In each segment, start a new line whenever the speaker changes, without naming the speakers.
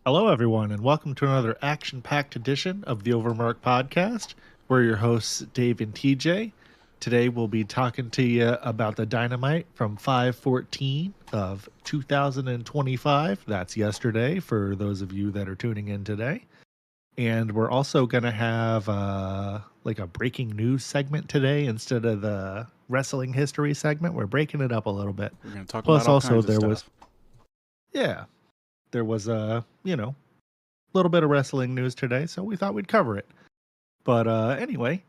Hello, everyone, and welcome to another action-packed edition of the OverMark Podcast. We're your hosts, Dave and TJ. Today, we'll be talking to you about the Dynamite from 5/14 of 2025. That's yesterday, for those of you that are tuning in today. And we're also going to have like a breaking news segment today instead of the wrestling history segment. We're breaking it up a little bit.
We're going to talk
Plus,
about all
also,
kinds
there
of
was,
stuff.
there was a little bit of wrestling news today, so we thought we'd cover it. But anyway,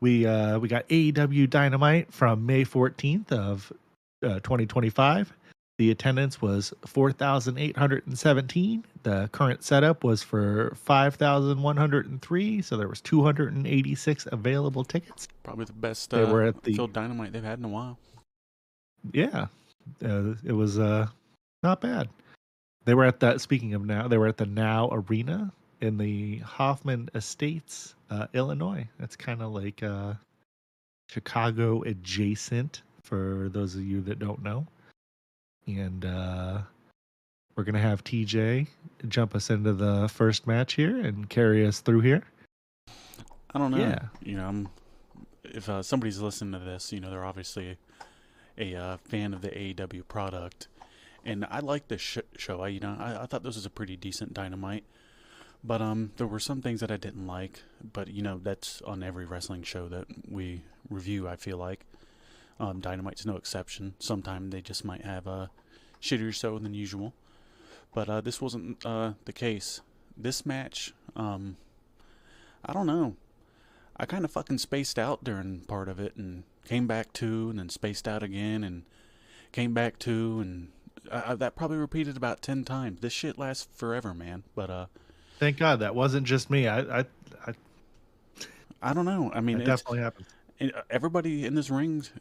we got AEW Dynamite from May 14th of 2025. The attendance was 4,817. The current setup was for 5,103, so there was 286 available tickets.
Probably the best
They were at the
filled Dynamite they've had in a while.
Yeah, it was not bad. They were at that. Speaking of now, they were at the Now Arena in the Hoffman Estates, Illinois. That's kind of like Chicago adjacent for those of you that don't know. And we're gonna have TJ jump us into the first match here and carry us through here.
I don't know.
Yeah.
If somebody's listening to this, they're obviously a fan of the AEW product. And I like this show. I thought this was a pretty decent Dynamite. But there were some things that I didn't like. But, that's on every wrestling show that we review, I feel like. Dynamite's no exception. Sometimes they just might have a shittier show than usual. But this wasn't the case. This match, I don't know. I kind of fucking spaced out during part of it and came back to and then spaced out again and came back to and that probably repeated about 10 times. This shit lasts forever, man. But
thank God that wasn't just me. I
don't know. I mean,
it definitely happens.
Everybody in the ring's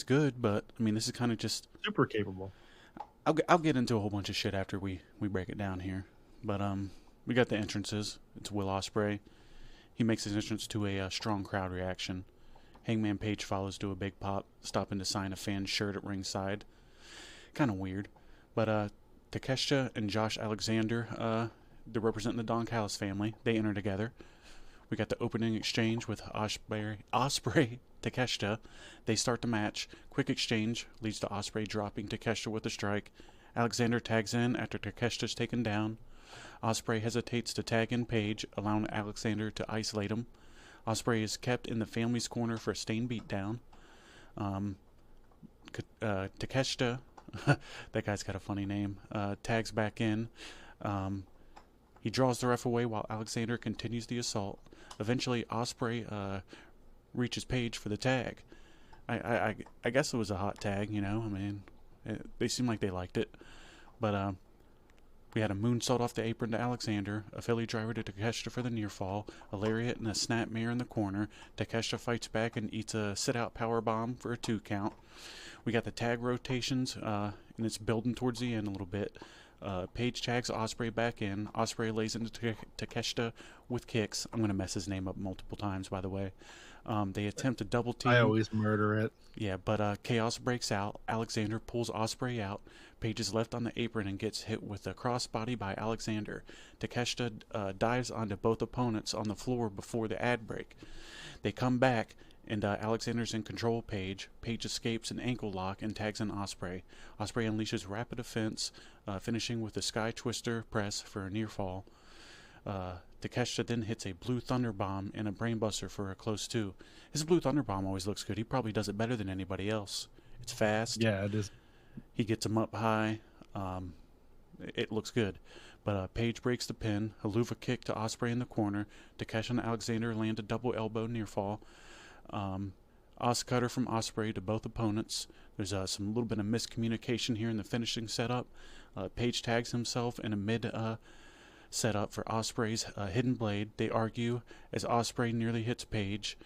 good, but I mean, this is kind of just
super capable.
I'll get into a whole bunch of shit after we break it down here. But we got the entrances. It's Will Ospreay. He makes his entrance to a strong crowd reaction. Hangman Page follows to a big pop, stopping to sign a fan's shirt at ringside. Kind of weird. But Takeshita and Josh Alexander, they're representing the Don Callis family. They enter together. We got the opening exchange with Ospreay, Takeshita. They start the match. Quick exchange leads to Ospreay dropping Takeshita with a strike. Alexander tags in after Takeshita's taken down. Ospreay hesitates to tag in Page, allowing Alexander to isolate him. Ospreay is kept in the family's corner for a stained beatdown. Takeshita, that guy's got a funny name, tags back in. He draws the ref away while Alexander continues the assault. Eventually, Ospreay reaches Page for the tag. I guess it was a hot tag, I mean, they seem like they liked it. But we had a moonsault off the apron to Alexander, a Philly driver to Takeshita for the near fall, a lariat and a snap mirror in the corner. Takeshita fights back and eats a sit-out powerbomb for a 2 count. We got the tag rotations, and it's building towards the end a little bit. Page tags Ospreay back in. Ospreay lays into Takeshita with kicks. I'm going to mess his name up multiple times, by the way. They attempt a double team.
I always murder it.
Yeah, but chaos breaks out. Alexander pulls Ospreay out. Page is left on the apron and gets hit with a crossbody by Alexander. Takeshita dives onto both opponents on the floor before the ad break. They come back, and Alexander's in control of Page. Page escapes an ankle lock and tags in Ospreay. Ospreay unleashes rapid offense, finishing with a Sky Twister press for a near fall. Takeshita then hits a Blue Thunder Bomb and a Brainbuster for a close 2. His Blue Thunder Bomb always looks good. He probably does it better than anybody else. It's fast.
Yeah, it is.
He gets him up high. It looks good. But Page breaks the pin. A Luva kick to Ospreay in the corner. Takeshita and Alexander land a double elbow near fall. Cutter from Ospreay to both opponents. There's some little bit of miscommunication here in the finishing setup. Page tags himself in a mid setup for Ospreay's hidden blade. They argue as Ospreay nearly hits Page.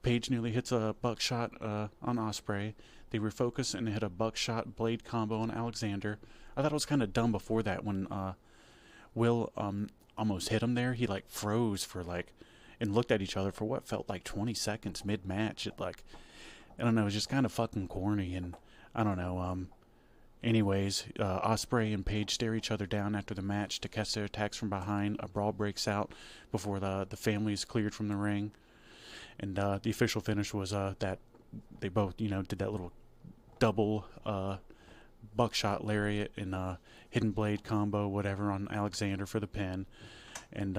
Page nearly hits a buckshot on Ospreay. They refocus and hit a buckshot blade combo on Alexander. I thought it was kind of dumb before that when Will almost hit him there. He froze for and looked at each other for what felt like 20 seconds mid-match. It I don't know, it was just kind of fucking corny, and I don't know, Anyways, Ospreay and Page stare each other down after the match. Takeshita attacks from behind. A brawl breaks out before the family is cleared from the ring. And the official finish was that they both, did that little double buckshot lariat and hidden blade combo, whatever, on Alexander for the pin. And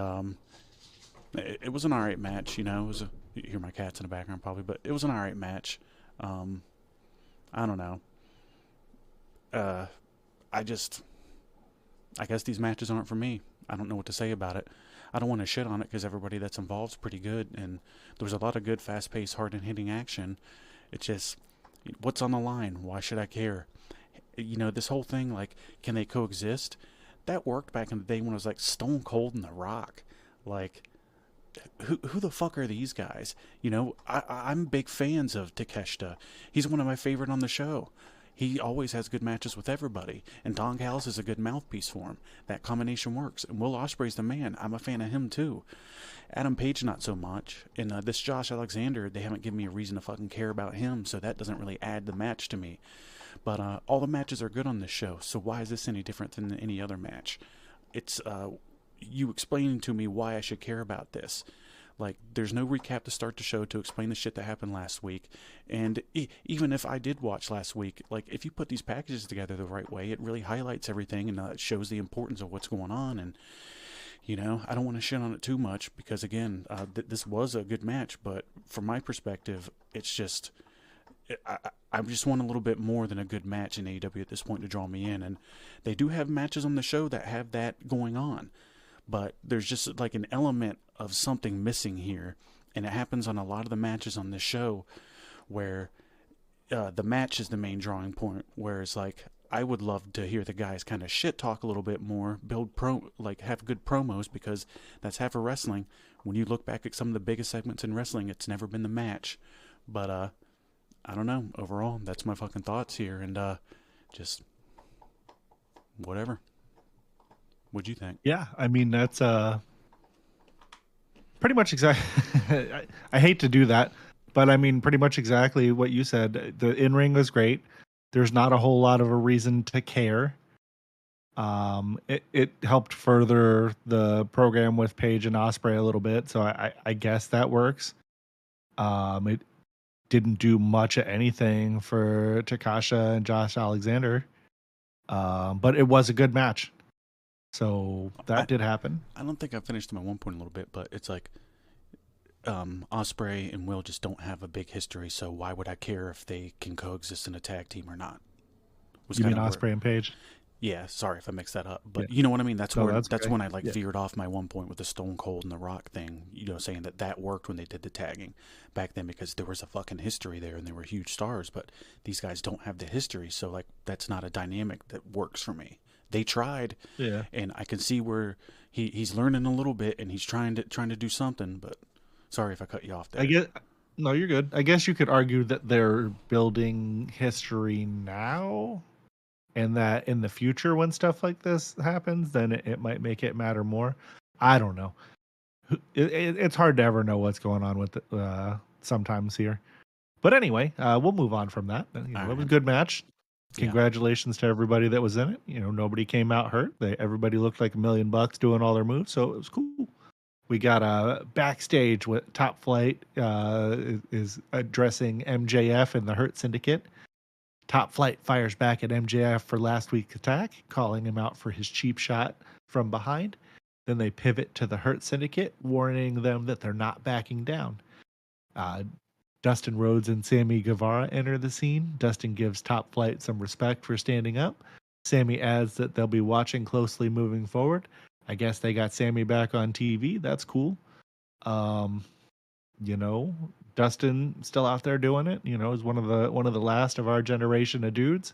it was an alright match, It was you hear my cats in the background probably, but it was an alright match. I don't know. I guess these matches aren't for me. I don't know what to say about it. I don't want to shit on it because everybody that's involved is pretty good, and there was a lot of good, fast-paced, hard-hitting action. It's just, what's on the line? Why should I care? This whole thing, like, can they coexist? That worked back in the day when it was like Stone Cold and The Rock. Like, who the fuck are these guys? I'm big fans of Takeshita. He's one of my favorite on the show. He always has good matches with everybody, and Don Callis is a good mouthpiece for him. That combination works, and Will Ospreay's the man. I'm a fan of him too. Adam Page, not so much. And this Josh Alexander, they haven't given me a reason to fucking care about him, so that doesn't really add the match to me. But all the matches are good on this show, so why is this any different than any other match? It's you explaining to me why I should care about this. Like, there's no recap to start the show to explain the shit that happened last week. And even if I did watch last week, like, if you put these packages together the right way, it really highlights everything and it shows the importance of what's going on. And, I don't want to shit on it too much because, again, this was a good match. But from my perspective, it's just, I just want a little bit more than a good match in AEW at this point to draw me in. And they do have matches on the show that have that going on. But there's just like an element of something missing here. And it happens on a lot of the matches on this show where the match is the main drawing point. Whereas, like, I would love to hear the guys kind of shit talk a little bit more, have good promos, because that's half of wrestling. When you look back at some of the biggest segments in wrestling, it's never been the match. But I don't know. Overall, that's my fucking thoughts here. And just whatever. What'd you think?
Yeah, I mean, that's pretty much exactly. I hate to do that, but I mean, pretty much exactly what you said. The in-ring was great. There's not a whole lot of a reason to care. It helped further the program with Page and Ospreay a little bit, so I guess that works. It didn't do much of anything for Takasha and Josh Alexander, but it was a good match. So that did happen.
I don't think I finished my one point a little bit, but it's like Ospreay and Will just don't have a big history, so why would I care if they can coexist in a tag team or not?
You mean Ospreay and Page?
Yeah, sorry if I mixed that up, but you know what I mean. That's
that's
when I veered off my one point with the Stone Cold and the Rock thing. Saying that worked when they did the tagging back then because there was a fucking history there and they were huge stars. But these guys don't have the history, so like that's not a dynamic that works for me. They tried, and I can see where he's learning a little bit and he's trying to do something. But sorry if I cut you off there.
No, you're good. I guess you could argue that they're building history now, and that in the future when stuff like this happens, then it might make it matter more. I don't know. It's hard to ever know what's going on with it, sometimes here. But anyway, we'll move on from that. It was a good match. Congratulations to everybody that was in it. Nobody came out hurt. Everybody looked like $1 million doing all their moves, so it was cool. We got a backstage with Top Flight is addressing MJF and the Hurt Syndicate. Top Flight fires back at MJF for last week's attack, calling him out for his cheap shot from behind. Then they pivot to the Hurt Syndicate, warning them that they're not backing down. Dustin Rhodes and Sammy Guevara enter the scene. Dustin gives Top Flight some respect for standing up. Sammy adds that they'll be watching closely moving forward. I guess they got Sammy back on TV. That's cool. Dustin still out there doing it. Is one of the last of our generation of dudes.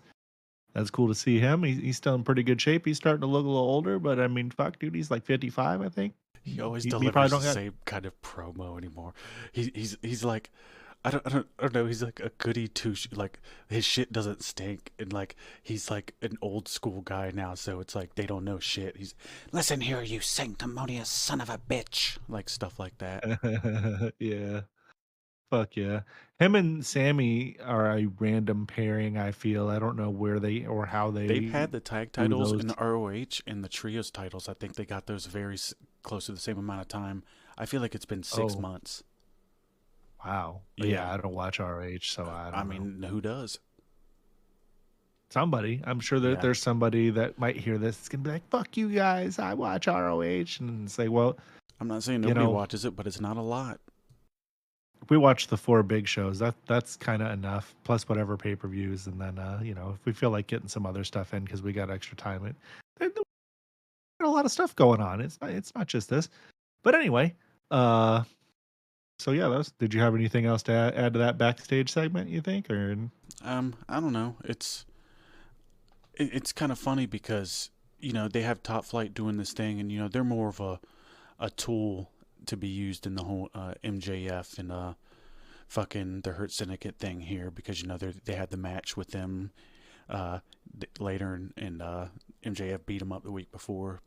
That's cool to see him. He's still in pretty good shape. He's starting to look a little older, but I mean, fuck, dude, he's like 55, I think.
He always delivers the same kind of promo anymore. He's like, I don't know. He's like a goody two. Like his shit doesn't stink, and like he's like an old school guy now. So it's like they don't know shit. He's listen here, you sanctimonious son of a bitch, like stuff like that.
Yeah. Fuck yeah. Him and Sammy are a random pairing, I feel. I don't know where they or how
They've
they
had the tag
do
titles
those.
in the ROH and the trios titles. I think they got those very close to the same amount of time. I feel like it's been 6 months.
Wow. But
Yeah.
I don't watch RH, so I don't know.
mean, who does?
Somebody. I'm sure that
Yeah.
there's somebody that might hear this. It's going to be like, fuck you guys. I watch ROH. And say, well,
I'm not saying nobody watches it, but it's not a lot.
we watch the 4 big shows. That's kind of enough. Plus whatever pay-per-views. And then, if we feel like getting some other stuff in because we got extra time, there's a lot of stuff going on. It's not just this. But anyway, so yeah, did you have anything else to add to that backstage segment, you think? Or
I don't know. It's kind of funny because, they have Top Flight doing this thing, and, they're more of a tool to be used in the whole MJF and fucking the Hurt Syndicate thing here because, they had the match with them later and MJF beat them up the week before.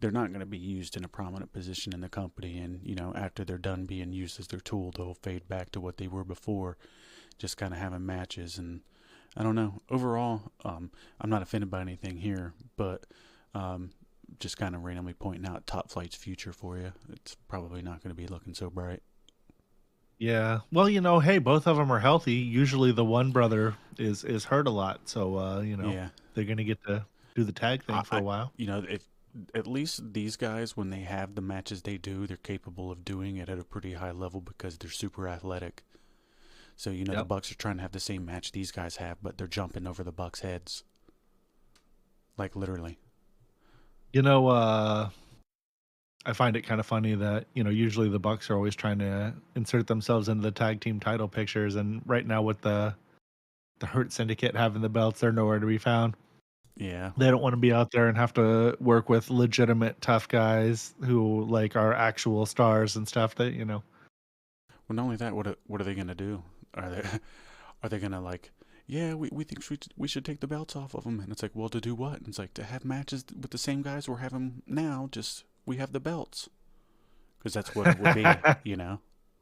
They're not going to be used in a prominent position in the company, and, after they're done being used as their tool, they'll fade back to what they were before, just kind of having matches. And I don't know. Overall, I'm not offended by anything here, but just kind of randomly pointing out Top Flight's future for you. It's probably not going to be looking so bright.
yeah, well, hey, both of them are healthy. Usually, the one brother is hurt a lot, so
Yeah.
they're going to get to do the tag thing for a while.
If at least these guys, when they have the matches they do, they're capable of doing it at a pretty high level because they're super athletic. So, the Bucks are trying to have the same match these guys have, but they're jumping over the Bucks' heads. Like, literally.
I find it kind of funny that, usually the Bucks are always trying to insert themselves into the tag team title pictures. And right now with the Hurt Syndicate having the belts, they're nowhere to be found.
Yeah.
They don't want to be out there and have to work with legitimate tough guys who are actual stars and stuff that,
Well, not only that, what are they going to do? Are they going to yeah, we think we should take the belts off of them. And it's like, well, to do what? And it's like, to have matches with the same guys we're having now, just we have the belts. Because that's what it would be,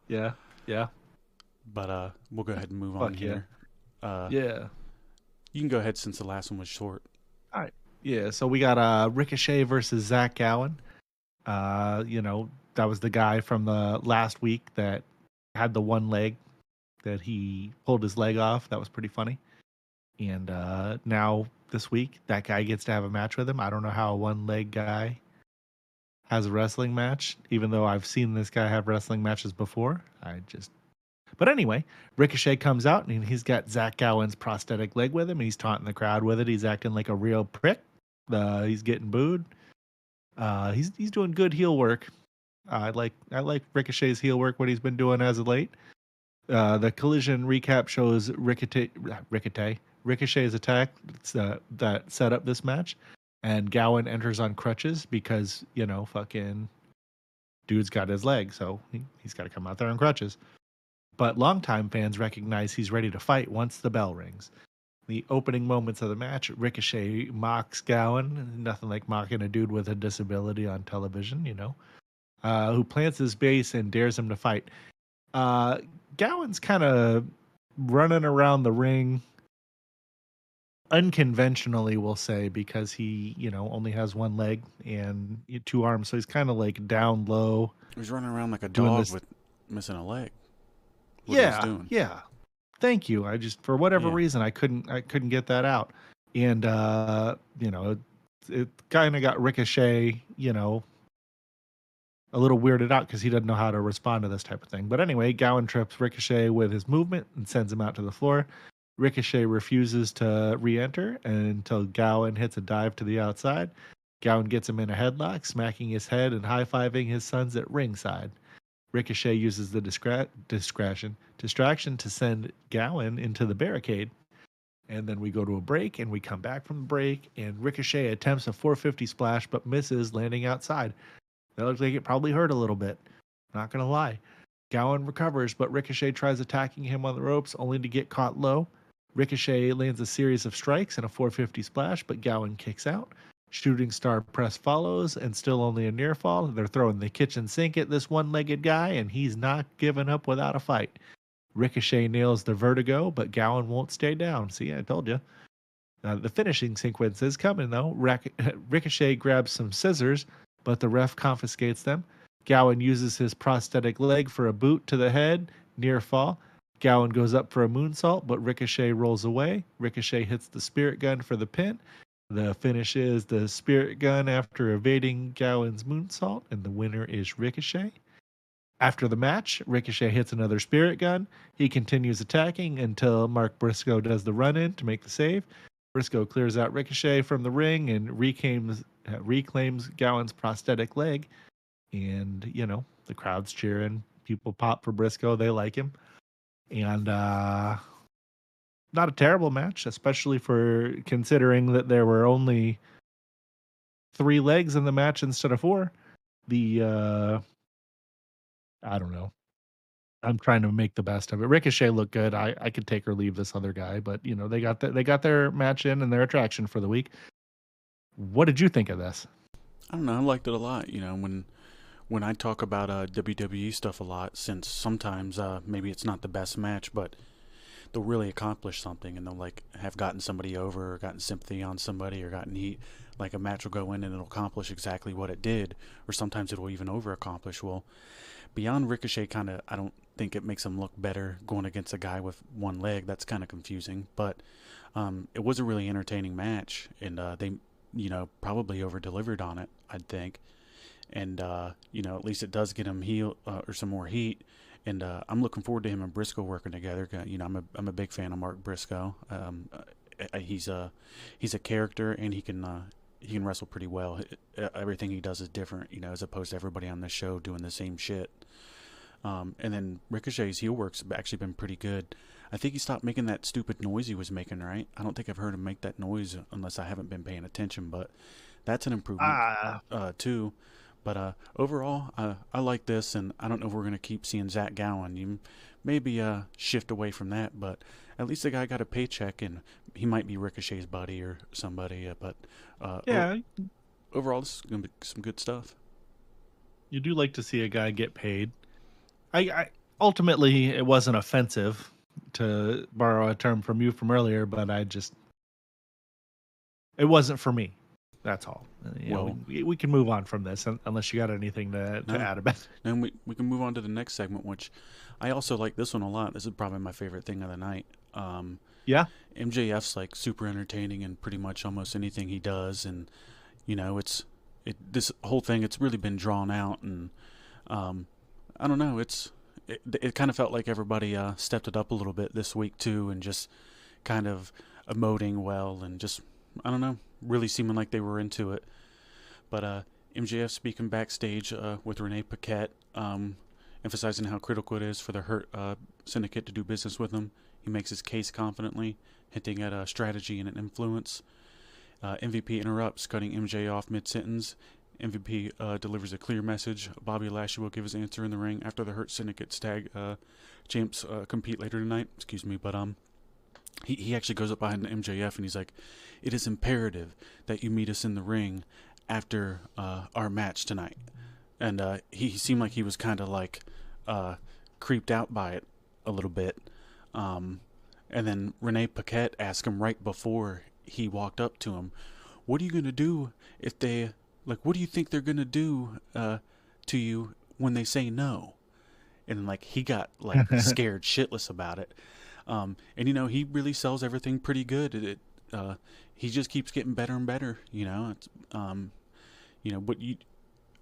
Yeah, yeah.
But we'll go ahead and move on here.
Yeah.
You can go ahead since the last one was short.
All right. Yeah, so we got Ricochet versus Zach Gowen. That was the guy from the last week that had the one leg that he pulled his leg off. That was pretty funny. And now this week, that guy gets to have a match with him. I don't know how a one-leg guy has a wrestling match, even though I've seen this guy have wrestling matches before. But anyway, Ricochet comes out and he's got Zach Gowen's prosthetic leg with him. And he's taunting the crowd with it. He's acting like a real prick. He's getting booed. He's doing good heel work. I like Ricochet's heel work, what he's been doing as of late. The collision recap shows Ricochet's attack that set up this match, and Gowen enters on crutches because fucking dude's got his leg, so he's got to come out there on crutches. But longtime fans recognize he's ready to fight once the bell rings. The opening moments of the match, Ricochet mocks Gowen, nothing like mocking a dude with a disability on television, who plants his base and dares him to fight. Gowen's kind of running around the ring unconventionally, we'll say, because he, only has one leg and 2 arms, so he's kind of down low.
He's running around like a dog with missing a leg.
Yeah. Thank you. I just, for whatever reason, I couldn't get that out, and it kind of got Ricochet, a little weirded out because he doesn't know how to respond to this type of thing. But anyway, Gowen trips Ricochet with his movement and sends him out to the floor. Ricochet refuses to re-enter until Gowen hits a dive to the outside. Gowen gets him in a headlock, smacking his head and high-fiving his sons at ringside. Ricochet uses the distraction to send Gowen into the barricade. And then we go to a break, and we come back from the break, and Ricochet attempts a 450 splash but misses, landing outside. That looks like it probably hurt a little bit. Not going to lie. Gowen recovers, but Ricochet tries attacking him on the ropes, only to get caught low. Ricochet lands a series of strikes and a 450 splash, but Gowen kicks out. Shooting star press follows, and still only a near fall. They're throwing the kitchen sink at this one-legged guy, and he's not giving up without a fight. Ricochet nails the vertigo, but Gowen won't stay down. See, I told you. The finishing sequence is coming, though. Ricochet grabs some scissors, but the ref confiscates them. Gowen uses his prosthetic leg for a boot to the head, near fall. Gowen goes up for a moonsault, but Ricochet rolls away. Ricochet hits the spirit gun for the pin. The finish is the spirit gun after evading Gowen's moonsault, and the winner is Ricochet. After the match, Ricochet hits another spirit gun. He continues attacking until Mark Briscoe does the run-in to make the save. Briscoe clears out Ricochet from the ring and reclaims Gowen's prosthetic leg. And, you know, the crowd's cheering. People pop for Briscoe. They like him. And not a terrible match, especially for considering that there were only 3 legs in the match instead of 4. I don't know. I'm trying to make the best of it. Ricochet looked good. I could take or leave this other guy, but you know, they got their match in and their attraction for the week. What did you think of this?
I don't know. I liked it a lot. You know, when I talk about WWE stuff a lot, since sometimes maybe it's not the best match, but they'll really accomplish something, and they'll like have gotten somebody over, or gotten sympathy on somebody, or gotten heat. Like a match will go in and it'll accomplish exactly what it did, or sometimes it'll even over-accomplish. Well, beyond Ricochet, I don't think it makes him look better going against a guy with one leg. That's kind of confusing, but it was a really entertaining match, and they, you know, probably over-delivered on it, I'd think. And, you know, at least it does get him heel or some more heat. And I'm looking forward to him and Briscoe working together. You know, I'm a big fan of Mark Briscoe. He's a character, and he can wrestle pretty well. Everything he does is different, you know, as opposed to everybody on the show doing the same shit. And then Ricochet's heel work's actually been pretty good. I think he stopped making that stupid noise he was making, right? I don't think I've heard him make that noise unless I haven't been paying attention, but that's an improvement too. But overall, I like this, and I don't know if we're going to keep seeing Zach Gowen. You maybe shift away from that, but at least the guy got a paycheck, and he might be Ricochet's buddy or somebody. But
yeah,
overall, this is going to be some good stuff.
You do like to see a guy get paid. I ultimately, it wasn't offensive, to borrow a term from you from earlier, but it wasn't for me. That's all. Well, we can move on from this unless you got anything to add about it.
And we can move on to the next segment, which I also like this one a lot. This is probably my favorite thing of the night.
Yeah.
MJF's like super entertaining in pretty much almost anything he does, and you know, this whole thing, it's really been drawn out, and I don't know, it kind of felt like everybody stepped it up a little bit this week too, and just kind of emoting well, and just, I don't know, really seeming like they were into it. But MJF speaking backstage with Renee Paquette, emphasizing how critical it is for the Hurt Syndicate to do business with him. He makes his case confidently, hinting at a strategy and an influence. MVP interrupts, cutting MJ off mid-sentence. MVP delivers a clear message. Bobby Lashley will give his answer in the ring after the Hurt Syndicate's tag champs compete later tonight. Excuse me, but he actually goes up behind MJF and he's like, "It is imperative that you meet us in the ring after our match tonight." And he seemed like he was kind of like creeped out by it a little bit. And then Renee Paquette asked him right before he walked up to him, "What are you going to do if they, like, what do you think they're going to do to you when they say no?" And like he got like scared shitless about it. And you know, he really sells everything pretty good. He just keeps getting better and better, you know. It's, you know, but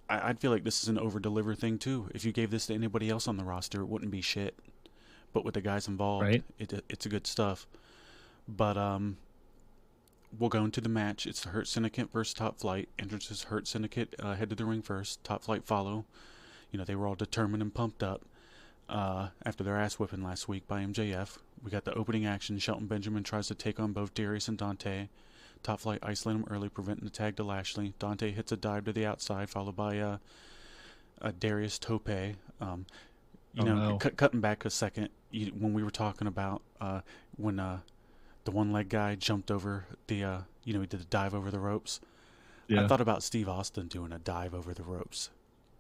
I'd feel like this is an over-deliver thing too. If you gave this to anybody else on the roster, it wouldn't be shit. But with the guys involved,
right,
it's a good stuff. But we'll go into the match. It's the Hurt Syndicate versus Top Flight. Entrances Hurt Syndicate head to the ring first. Top Flight follow. You know, they were all determined and pumped up after their ass whipping last week by MJF. We got the opening action. Shelton Benjamin tries to take on both Darius and Dante. Top Flight isolate him early, preventing the tag to Lashley. Dante hits a dive to the outside, followed by a Darius tope. Cutting back a second, when we were talking about when the one-leg guy jumped over the, he did a dive over the ropes. Yeah. I thought about Steve Austin doing a dive over the ropes.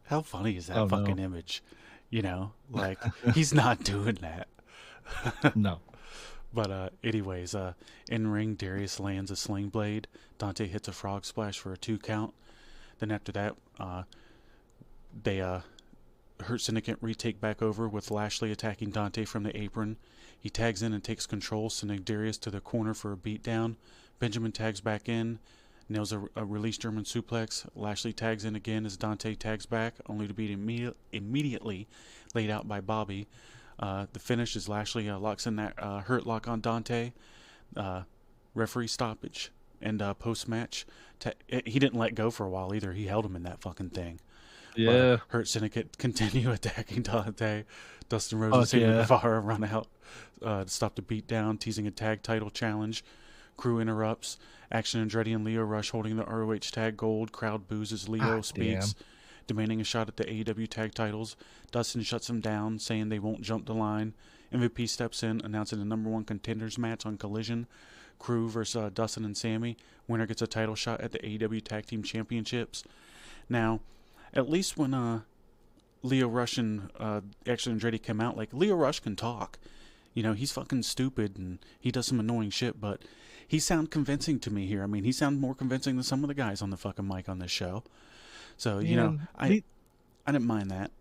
How funny is that image? You know, like, he's not doing that.
No.
But anyways, in ring, Darius lands a sling blade. Dante hits a frog splash for a 2 count. Then after that, they Hurt Syndicate retake back over with Lashley attacking Dante from the apron. He tags in and takes control, sending Darius to the corner for a beatdown. Benjamin tags back in, nails a release German suplex. Lashley tags in again as Dante tags back, only to be immediately laid out by Bobby. The finish is Lashley locks in that hurt lock on Dante. Referee stoppage. And post-match, he didn't let go for a while either. He held him in that fucking thing.
Yeah.
Hurt Syndicate continue attacking Dante. Dustin Rhodes and Sammy Guevara run out to stop the beatdown, teasing a tag title challenge. Crew interrupts. Action Andretti and Leo Rush holding the ROH tag gold. Crowd boos as Leo speaks, demanding a shot at the AEW tag titles. Dustin shuts him down, saying they won't jump the line. MVP steps in, announcing the number 1 contenders match on Collision. Crew versus Dustin and Sammy. Winner gets a title shot at the AEW Tag Team Championships. Now, at least when Leo Rush and Action Andretti come out, like, Leo Rush can talk. You know, he's fucking stupid and he does some annoying shit, but he sounds convincing to me here. I mean, he sounds more convincing than some of the guys on the fucking mic on this show. So, you know, I didn't mind that.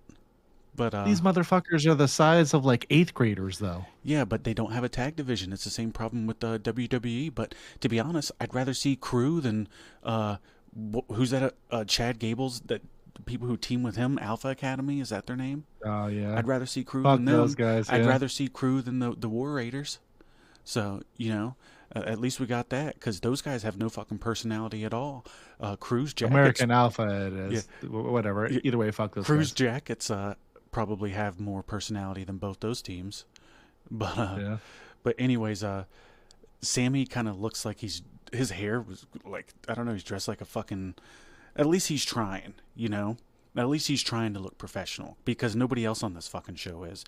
But
these motherfuckers are the size of like 8th graders, though.
Yeah, but they don't have a tag division. It's the same problem with the WWE. But to be honest, I'd rather see Crew than who's that? Chad Gables. That people who team with him, Alpha Academy, is that their name?
Oh yeah.
I'd rather see Crew
Fuck
than them.
those guys.
I'd rather see Crew than the War Raiders. So you know, at least we got that because those guys have no fucking personality at all. Crew's jackets.
American Alpha. It is. Yeah. Whatever. Either way, fuck those.
Crew's
guys.
Jackets. Probably have more personality than both those teams, but but anyways, Sammy kind of looks like his hair was like, I don't know, he's dressed like a fucking, at least he's trying, you know, at least he's trying to look professional because nobody else on this fucking show is.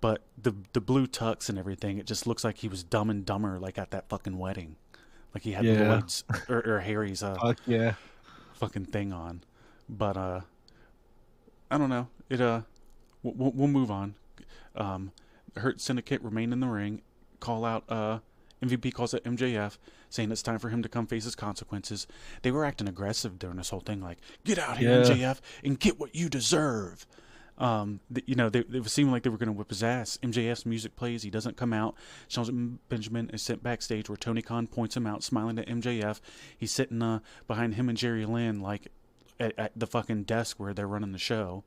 But the blue tux and everything, it just looks like he was Dumb and Dumber, like at that fucking wedding, like he had Lloyd's or Harry's fucking thing on. But I don't know, it We'll move on. Hurt Syndicate remain in the ring. Call out. MVP calls out MJF, saying it's time for him to come face his consequences. They were acting aggressive during this whole thing, like, "Get out here, MJF, and get what you deserve." You know, they seemed like they were going to whip his ass. MJF's music plays. He doesn't come out. Shelton Benjamin is sent backstage where Tony Khan points him out, smiling at MJF. He's sitting behind him and Jerry Lynn, like at the fucking desk where they're running the show.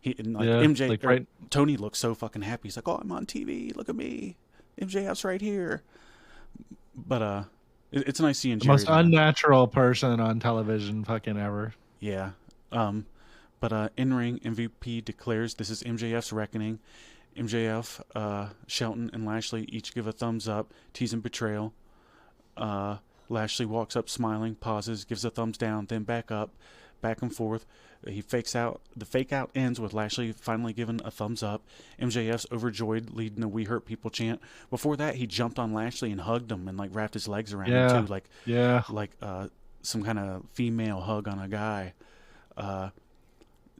MJ, like Tony looks so fucking happy. He's like, "Oh, I'm on TV. Look at me. MJF's right here." But it's nice seeing
the most unnatural person on television fucking ever.
Yeah. But in ring, MVP declares this is MJF's reckoning. MJF, Shelton, and Lashley each give a thumbs up, teasing betrayal. Lashley walks up smiling, pauses, gives a thumbs down, then back up, back and forth. He fakes out. The fake out ends with Lashley finally giving a thumbs up. MJF's overjoyed, leading a "We Hurt People" chant. Before that, he jumped on Lashley and hugged him and like wrapped his legs around him too, like some kind of female hug on a guy. And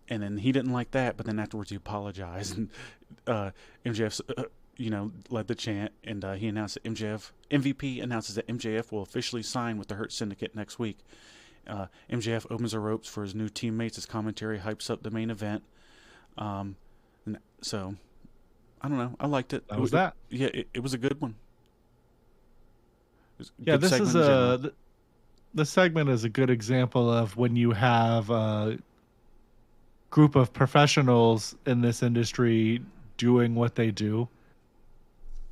then he didn't like that, but then afterwards he apologized. And MJF's led the chant, and he announced that MVP announces that MJF will officially sign with the Hurt Syndicate next week. MJF opens the ropes for his new teammates as commentary hypes up the main event. So, I don't know. I liked it.
That was that.
Yeah, it was a good one.
Yeah, this is the segment is a good example of when you have a group of professionals in this industry doing what they do.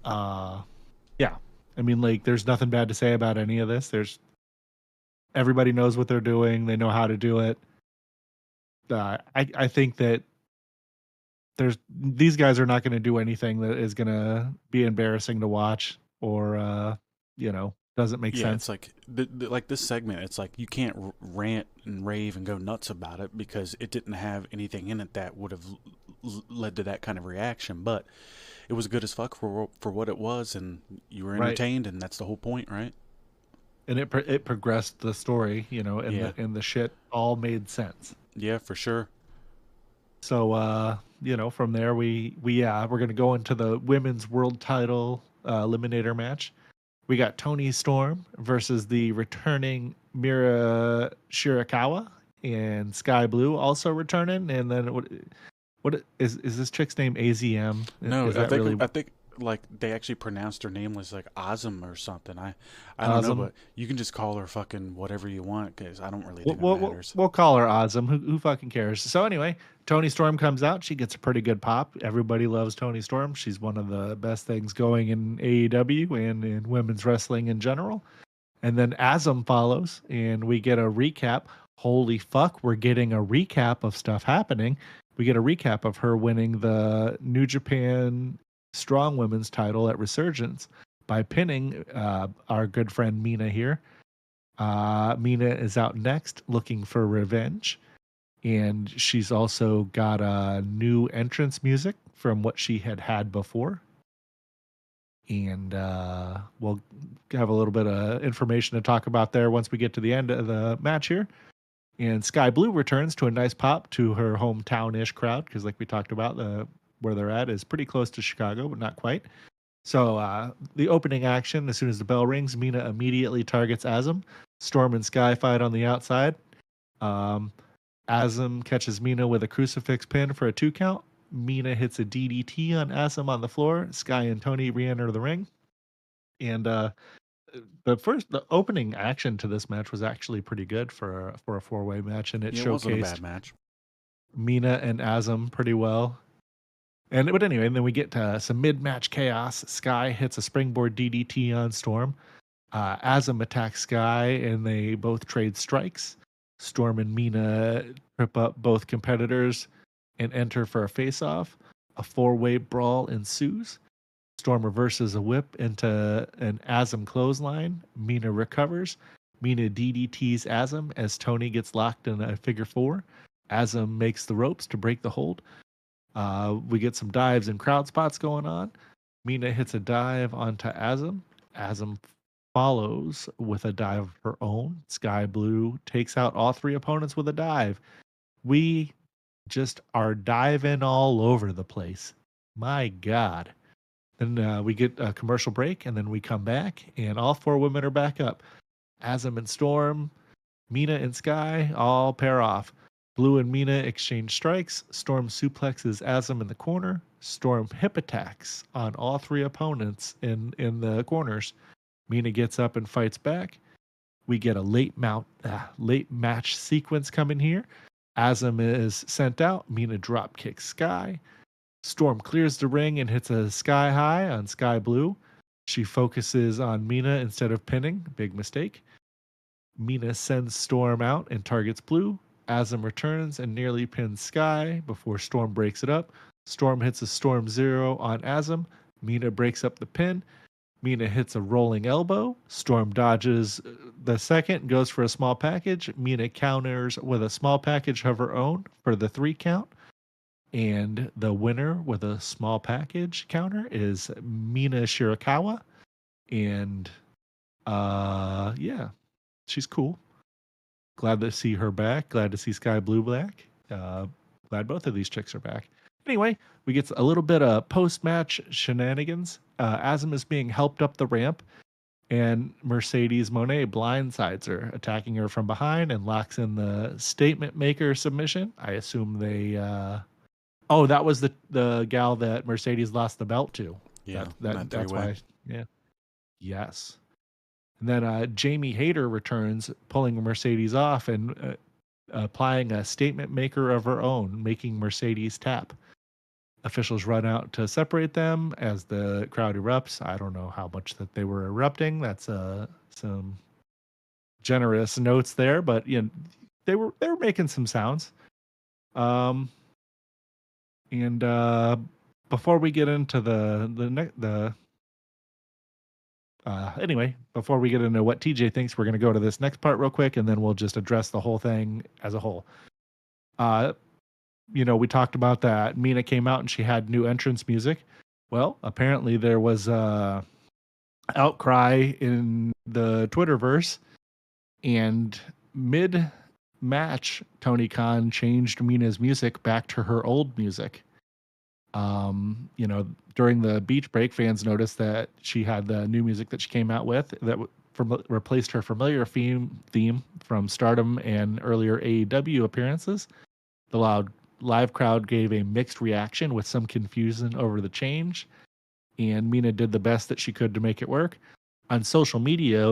Yeah. I mean, like, there's nothing bad to say about any of this. Everybody knows what they're doing. They know how to do it. I think that these guys are not going to do anything that is going to be embarrassing to watch or, doesn't make sense.
It's like like this segment, it's like you can't rant and rave and go nuts about it because it didn't have anything in it that would have led to that kind of reaction. But it was good as fuck for what it was, and you were entertained, and that's the whole point, right?
And it progressed the story, and the shit all made sense.
Yeah, for sure.
So from there we're going to go into the women's world title eliminator match. We got Toni Storm versus the returning Mira Shirakawa, and Sky Blue also returning. And then what is this chick's name? AZM?
No,
Is that really
I think like they actually pronounced her name was like Azam or something. I don't know,
Azam?
but you can just call her fucking whatever you want because I don't really think
We'll,
it
we'll,
matters.
we'll call her Azam. Who fucking cares? So anyway, Toni Storm comes out. She gets a pretty good pop. Everybody loves Toni Storm. She's one of the best things going in AEW and in women's wrestling in general. And then Azam follows, and we get a recap. Holy fuck, we're getting a recap of stuff happening. We get a recap of her winning the New Japan Strong Women's title at Resurgence by pinning our good friend Mina here. Mina is out next looking for revenge. And she's also got a new entrance music from what she had before. And we'll have a little bit of information to talk about there once we get to the end of the match here. And Sky Blue returns to a nice pop to her hometown-ish crowd because, like we talked about, where they're at is pretty close to Chicago, but not quite. So the opening action, as soon as the bell rings, Mina immediately targets Azam. Storm and Sky fight on the outside. Azam catches Mina with a crucifix pin for a 2 count. Mina hits a DDT on Azam on the floor. Sky and Tony re-enter the ring. And the opening action to this match was actually pretty good for a 4-way match, and it
It wasn't a
showcased
bad match.
Mina and Azam pretty well. But anyway, and then we get to some mid-match chaos. Sky hits a springboard DDT on Storm. Azam attacks Sky, and they both trade strikes. Storm and Mina trip up both competitors and enter for a face-off. A 4-way brawl ensues. Storm reverses a whip into an Azam clothesline. Mina recovers. Mina DDTs Azam as Tony gets locked in a figure 4. Azam makes the ropes to break the hold. We get some dives and crowd spots going on. Mina hits a dive onto Azam. Azam follows with a dive of her own. Sky Blue takes out all 3 opponents with a dive. We just are diving all over the place. My God. Then we get a commercial break, and then we come back, and all 4 women are back up. Azam and Storm, Mina and Sky all pair off. Blue and Mina exchange strikes. Storm suplexes Azam in the corner. Storm hip attacks on all 3 opponents in the corners. Mina gets up and fights back. We get a late match sequence coming here. Azam is sent out. Mina drop kicks Sky. Storm clears the ring and hits a sky high on Sky Blue. She focuses on Mina instead of pinning. Big mistake. Mina sends Storm out and targets Blue. Azam returns and nearly pins Sky before Storm breaks it up. Storm hits a Storm Zero on Azam. Mina breaks up the pin. Mina hits a rolling elbow. Storm dodges the second and goes for a small package. Mina counters with a small package of her own for the 3 count. And the winner with a small package counter is Mina Shirakawa. And yeah, she's cool. Glad to see her back. Glad to see Sky Blue back. Glad both of these chicks are back. Anyway, we get a little bit of post-match shenanigans. Azam is being helped up the ramp, and Mercedes Moné blindsides her, attacking her from behind and locks in the statement maker submission. I assume they... Oh, that was the gal that Mercedes lost the belt to.
Yeah,
that's why. Yeah. Yes. And then Jamie Hayter returns, pulling Mercedes off and applying a statement maker of her own, making Mercedes tap. Officials run out to separate them as the crowd erupts. I don't know how much that they were erupting. That's some generous notes there, but they were making some sounds. And before we get into anyway, before we get into what TJ thinks, we're going to go to this next part real quick, and then we'll just address the whole thing as a whole. We talked about that Mina came out and she had new entrance music. Well, apparently there was a outcry in the Twitterverse, and mid-match, Tony Khan changed Mina's music back to her old music. During the beach break, fans noticed that she had the new music that she came out with that replaced her familiar theme from Stardom and earlier AEW appearances. The live crowd gave a mixed reaction with some confusion over the change, and Mina did the best that she could to make it work. On social media,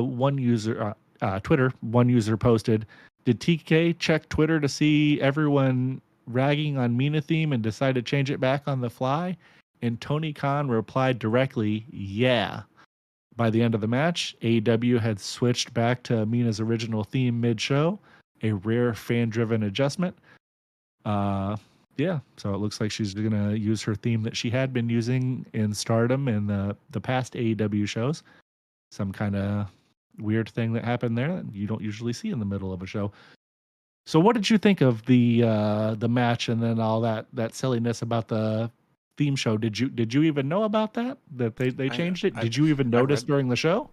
Twitter, one user posted, "Did TK check Twitter to see everyone ragging on Mina theme and decide to change it back on the fly?" And Tony Khan replied directly, "Yeah." By the end of the match, AEW had switched back to Mina's original theme mid-show, a rare fan-driven adjustment. So it looks like she's going to use her theme that she had been using in Stardom and the past AEW shows. Some kind of weird thing that happened there that you don't usually see in the middle of a show. So what did you think of the match and then all that silliness about the theme show? Did you even know about that they changed it? Did you even notice during the show?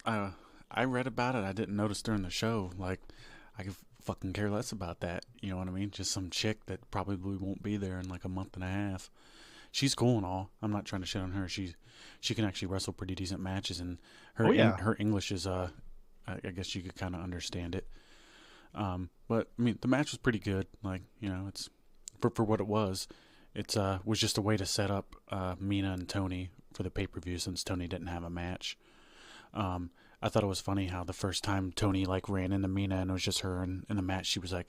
I read about it. I didn't notice during the show. Like, I could fucking care less about that. You know what I mean? Just some chick that probably won't be there in like a month and a half. She's cool and all. I'm not trying to shit on her. She can actually wrestle pretty decent matches, and her English is I guess you could kind of understand it. But I mean, the match was pretty good. Like, it's for what it was. It was just a way to set up Mina and Tony for the pay-per-view since Tony didn't have a match. I thought it was funny how the first time Tony like ran into Mina and it was just her in the match, she was like,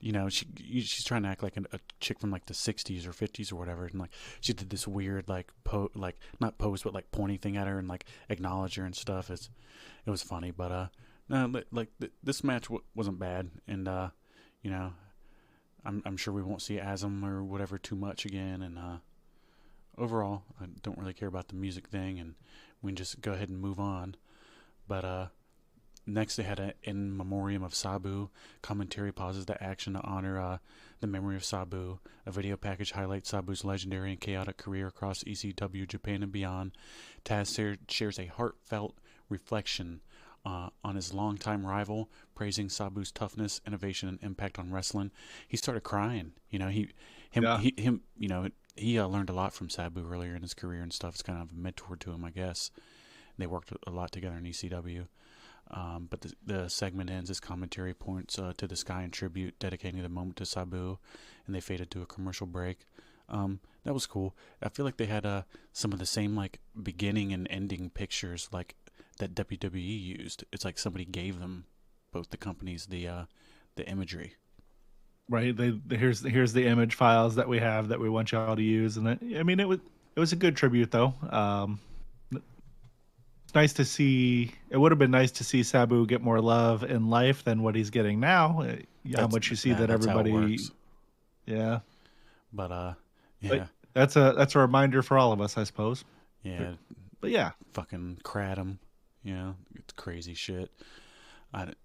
she's trying to act like a chick from like the 60s or 50s or whatever, and like she did this weird like not pose but like pointing thing at her and like acknowledge her and stuff. It was funny, but no, like this match wasn't bad, and I'm sure we won't see Asm or whatever too much again, and overall I don't really care about the music thing, and we can just go ahead and move on. But next they had an in memoriam of Sabu. Commentary pauses the action to honor the memory of Sabu. A video package highlights Sabu's legendary and chaotic career across ECW, Japan, and beyond. Taz shares a heartfelt reflection on his longtime rival, praising Sabu's toughness, innovation, and impact on wrestling. He started crying. He learned a lot from Sabu earlier in his career and stuff. It's kind of a mentor to him, I guess. They worked a lot together in ECW. But the segment ends as commentary points to the sky in tribute, dedicating the moment to Sabu, and they faded to a commercial break. That was cool. I feel like they had some of the same like beginning and ending pictures like that WWE used. It's like somebody gave them, both the companies, the imagery.
Right. Here's the image files that we have that we want y'all to use, and it was a good tribute though. Nice to see. It would have been nice to see Sabu get more love in life than what he's getting now. How much you see that everybody. Yeah.
But
But that's a reminder for all of us, I suppose.
Yeah.
But yeah.
Fucking crad him. It's crazy shit. That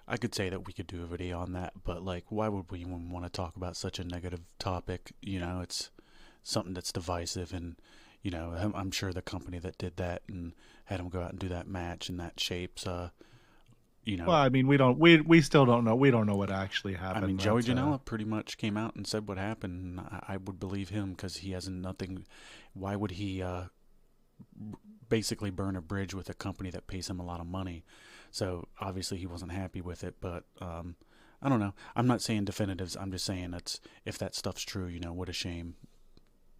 I could say that we could do a video on that, but like, why would we even want to talk about such a negative topic? It's something that's divisive, and I'm sure the company that did that and had him go out and do that match in that shapes, Well,
I mean, we still don't know. We don't know what actually happened.
I mean, Joey Janela pretty much came out and said what happened. I would believe him because he has nothing. Why would he basically burn a bridge with a company that pays him a lot of money? So obviously he wasn't happy with it, but I don't know. I'm not saying definitives. I'm just saying if that stuff's true, what a shame.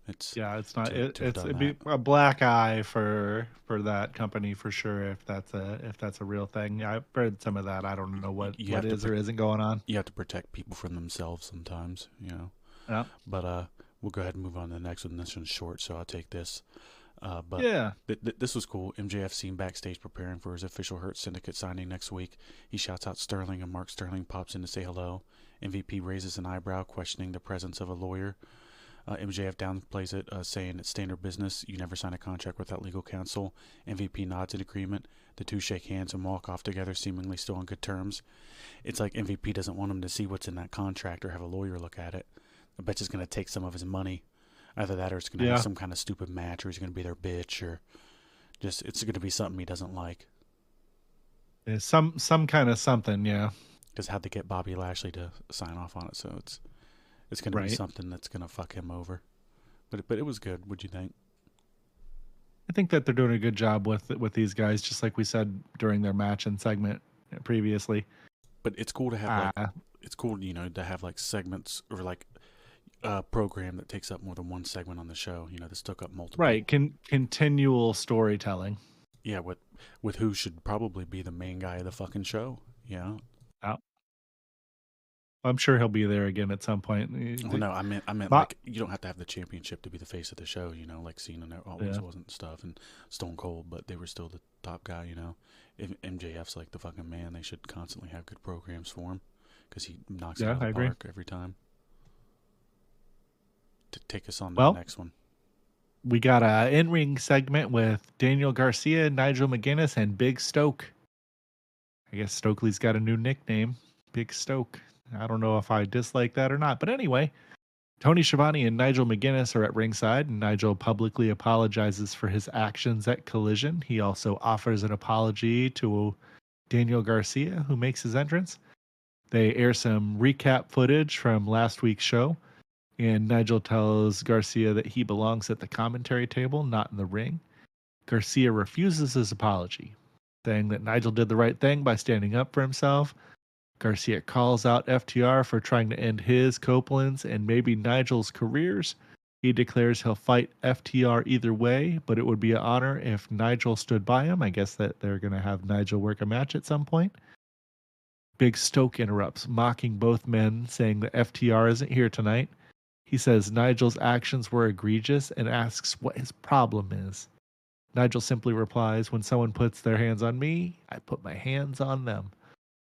It's
not. It'd be a black eye for that company for sure if that's a real thing. I've read some of that. I don't know what is or isn't going on.
You have to protect people from themselves sometimes,
Yeah.
But we'll go ahead and move on to the next one. This one's short, so I'll take this. But
yeah,
this was cool. MJF seen backstage preparing for his official Hurt Syndicate signing next week. He shouts out Sterling, and Mark Sterling pops in to say hello. MVP raises an eyebrow, questioning the presence of a lawyer. MJF downplays it, saying it's standard business. You never sign a contract without legal counsel. MVP nods in agreement. The two shake hands and walk off together, seemingly still on good terms. It's like MVP doesn't want him to see what's in that contract or have a lawyer look at it. I bet he's going to take some of his money. Either that or it's going to have some kind of stupid match, or he's going to be their bitch, or just it's going to be something he doesn't like.
Yeah, some kind of something, yeah.
Because how'd they get Bobby Lashley to sign off on it? So it's going to be something that's going to fuck him over. But it was good. What'd you think?
I think that they're doing a good job with these guys, just like we said during their match and segment previously.
But it's cool to have it's cool, to have like segments or like a program that takes up more than one segment on the show. This took up multiple.
Right, continual storytelling.
Yeah, with who should probably be the main guy of the fucking show. Yeah.
I'm sure he'll be there again at some point.
Oh, no, I meant like you don't have to have the championship to be the face of the show. Like Cena always wasn't stuff, and Stone Cold, but they were still the top guy. If MJF's like the fucking man, they should constantly have good programs for him because he knocks it out of the park every time. To take us on to the next one.
We got a in-ring segment with Daniel Garcia, Nigel McGuinness, and Big Stoke. I guess Stokely's got a new nickname, Big Stoke. I don't know if I dislike that or not. But anyway, Tony Schiavone and Nigel McGuinness are at ringside, and Nigel publicly apologizes for his actions at Collision. He also offers an apology to Daniel Garcia, who makes his entrance. They air some recap footage from last week's show, and Nigel tells Garcia that he belongs at the commentary table, not in the ring. Garcia refuses his apology, saying that Nigel did the right thing by standing up for himself. Garcia calls out FTR for trying to end his, Copeland's, and maybe Nigel's careers. He declares he'll fight FTR either way, but it would be an honor if Nigel stood by him. I guess that they're going to have Nigel work a match at some point. Big Stoke interrupts, mocking both men, saying that FTR isn't here tonight. He says Nigel's actions were egregious and asks what his problem is. Nigel simply replies, when someone puts their hands on me, I put my hands on them.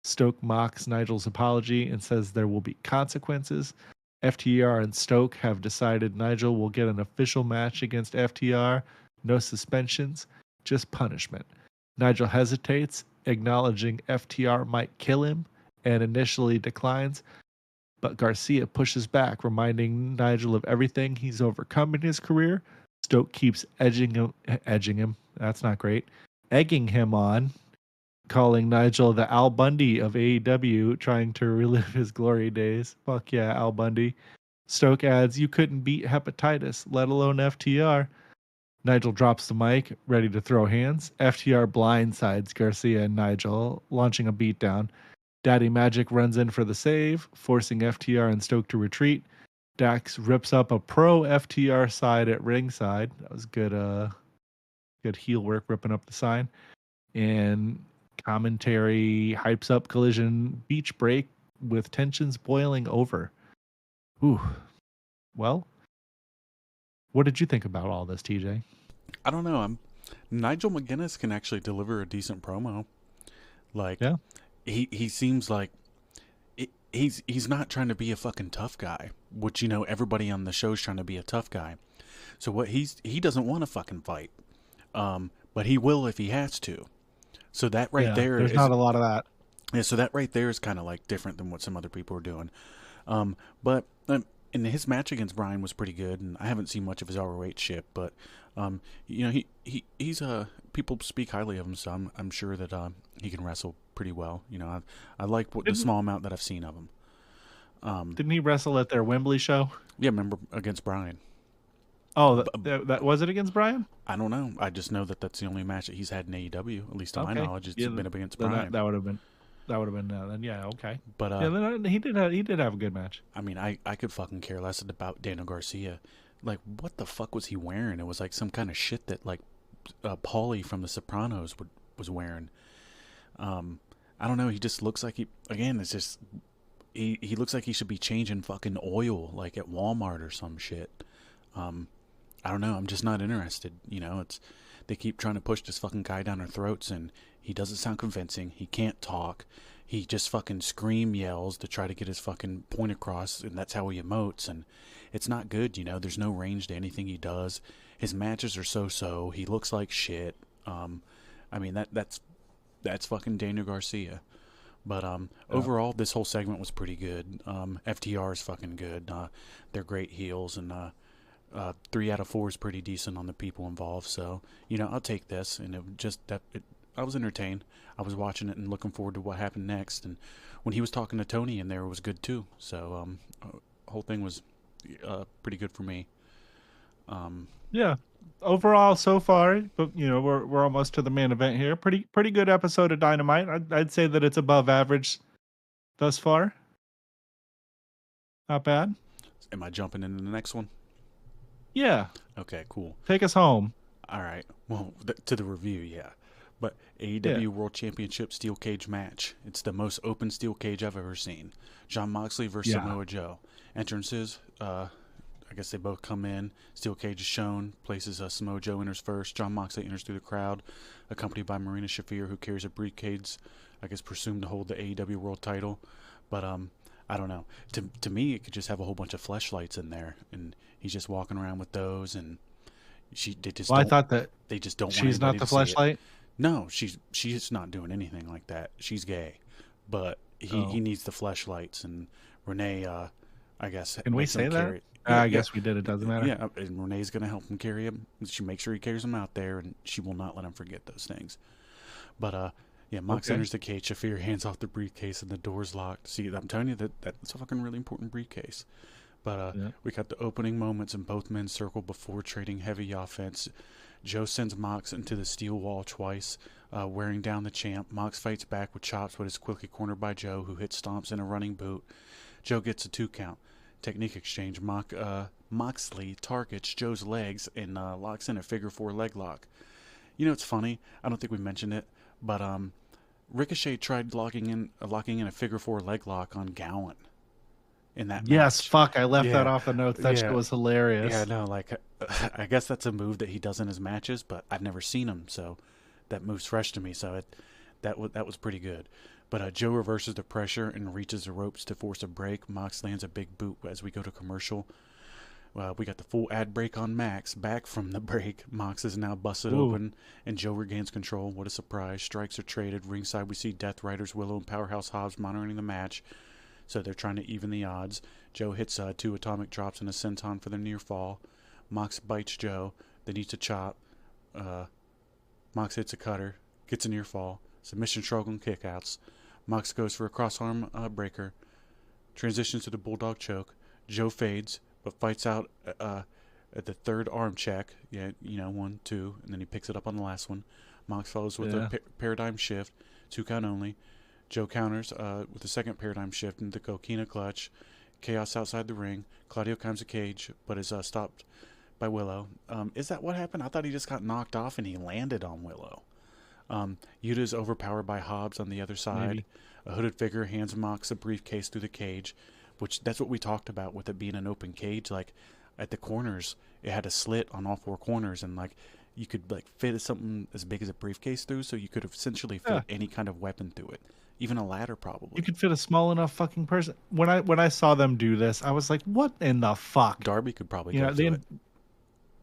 Stoke mocks Nigel's apology and says there will be consequences. FTR and Stoke have decided Nigel will get an official match against FTR. No suspensions, just punishment. Nigel hesitates, acknowledging FTR might kill him, and initially declines. But Garcia pushes back, reminding Nigel of everything he's overcome in his career. Stoke keeps edging him. That's not great. Egging him on, calling Nigel the Al Bundy of AEW, trying to relive his glory days. Fuck yeah, Al Bundy. Stoke adds, you couldn't beat hepatitis, let alone FTR. Nigel drops the mic, ready to throw hands. FTR blindsides Garcia and Nigel, launching a beatdown. Daddy Magic runs in for the save, forcing FTR and Stoke to retreat. Dax rips up a pro FTR side at ringside. That was good heel work, ripping up the sign. And commentary hypes up Collision beach break with tensions boiling over. Ooh. Well, what did you think about all this, TJ?
I don't know. Nigel McGuinness can actually deliver a decent promo. Like, yeah. He seems like he's not trying to be a fucking tough guy, which, everybody on the show's trying to be a tough guy. So what he doesn't want to fucking fight. But he will if he has to. So that there
there's not a lot of that.
Yeah, so that right there is kind of like different than what some other people are doing. But and his match against Bryan was pretty good, and I haven't seen much of his ROH shit, but he's people speak highly of him, so I'm sure that he can wrestle pretty well. I like the small amount that I've seen of him.
Didn't he wrestle at their Wembley show?
Yeah, remember against Bryan.
Oh, that was it against Bryan? I
don't know. I just know that that's the only match that he's had in AEW, at least to my knowledge. It's been up against Bryan.
That would have been then. Yeah, okay. But he did have a good match.
I mean, I could fucking care less about Daniel Garcia. Like, what the fuck was he wearing? It was like some kind of shit that like Paulie from The Sopranos was wearing. I don't know. He just looks like it's just he looks like he should be changing fucking oil like at Walmart or some shit. I don't know. I'm just not interested. They keep trying to push this fucking guy down our throats, and he doesn't sound convincing. He can't talk. He just fucking yells to try to get his fucking point across, and that's how he emotes, and it's not good. There's no range to anything he does. His matches are so. He looks like shit. I mean that's fucking Daniel Garcia. But overall, this whole segment was pretty good. FTR is fucking good. They're great heels, and 3 out of 4 is pretty decent on the people involved. So, I'll take this. And I was entertained. I was watching it and looking forward to what happened next. And when he was talking to Tony in there, it was good too. So, whole thing was pretty good for me.
Yeah. Overall, so far, but we're almost to the main event here. Pretty good episode of Dynamite. I'd say that it's above average thus far. Not bad.
Am I jumping into the next one?
Yeah.
Okay, cool.
Take us home.
All right. Well, to the review, yeah. But AEW World Championship Steel Cage match. It's the most open steel cage I've ever seen. Jon Moxley versus Samoa Joe. Entrances, I guess they both come in. Steel cage is shown. Places Samoa Joe enters first. Jon Moxley enters through the crowd, accompanied by Marina Shafir, who carries a briefcase, I guess presumed to hold the AEW World title. But I don't know. To me, it could just have a whole bunch of fleshlights in there, and he's just walking around with those, and
I thought that
they just don't.
She's not the fleshlight.
No, she's not doing anything like that. She's gay, but he needs the fleshlights, and Renee, I guess.
Can we say that? I guess we did. It doesn't matter.
Yeah, and Renee's gonna help him carry him. She makes sure he carries him out there, and she will not let him forget those things. But Mox enters the cage. Shafir hands off the briefcase, and the door's locked. See, I'm telling you that's a fucking really important briefcase. But we got the opening moments, and both men circle before trading heavy offense. Joe sends Mox into the steel wall twice, wearing down the champ. Mox fights back with chops, but is quickly cornered by Joe, who hits stomps in a running boot. Joe gets a 2 count. Technique exchange. Moxley targets Joe's legs and locks in a figure 4 leg lock. You know, it's funny. I don't think we mentioned it, but Ricochet tried locking in a figure 4 leg lock on Gowen. In that match.
Fuck, I left that off the notes. That shit was hilarious.
Yeah, no, like, I guess that's a move that he does in his matches, but I've never seen him, so that move's fresh to me, so that was pretty good. But Joe reverses the pressure and reaches the ropes to force a break. Mox lands a big boot as we go to commercial. We got the full ad break on Max. Back from the break, Mox is now busted open, and Joe regains control. What a surprise. Strikes are traded. Ringside, we see Death Riders, Willow, and Powerhouse Hobbs monitoring the match. So they're trying to even the odds. Joe hits 2 atomic drops and a senton for the near fall. Mox bites Joe. Then eats a chop. Mox hits a cutter. Gets a near fall. Submission struggle and kickouts. Mox goes for a cross-arm breaker. Transitions to the bulldog choke. Joe fades, but fights out at the third arm check. Yeah, 1, 2, and then he picks it up on the last one. Mox follows with a paradigm shift. 2 count only. Joe counters with the second paradigm shift into the Coquina clutch. Chaos outside the ring. Claudio climbs the cage, but is stopped by Willow. Is that what happened? I thought he just got knocked off and he landed on Willow. Yuta is overpowered by Hobbs on the other side. Maybe. A hooded figure hands Mox a briefcase through the cage, which that's what we talked about with it being an open cage. Like at the corners, it had a slit on all 4 corners, and like you could like fit something as big as a briefcase through, so you could have essentially fit any kind of weapon through it. Even a ladder, probably.
You could fit a small enough fucking person. When I saw them do this, I was like, "What in the fuck?"
Darby could probably go through it.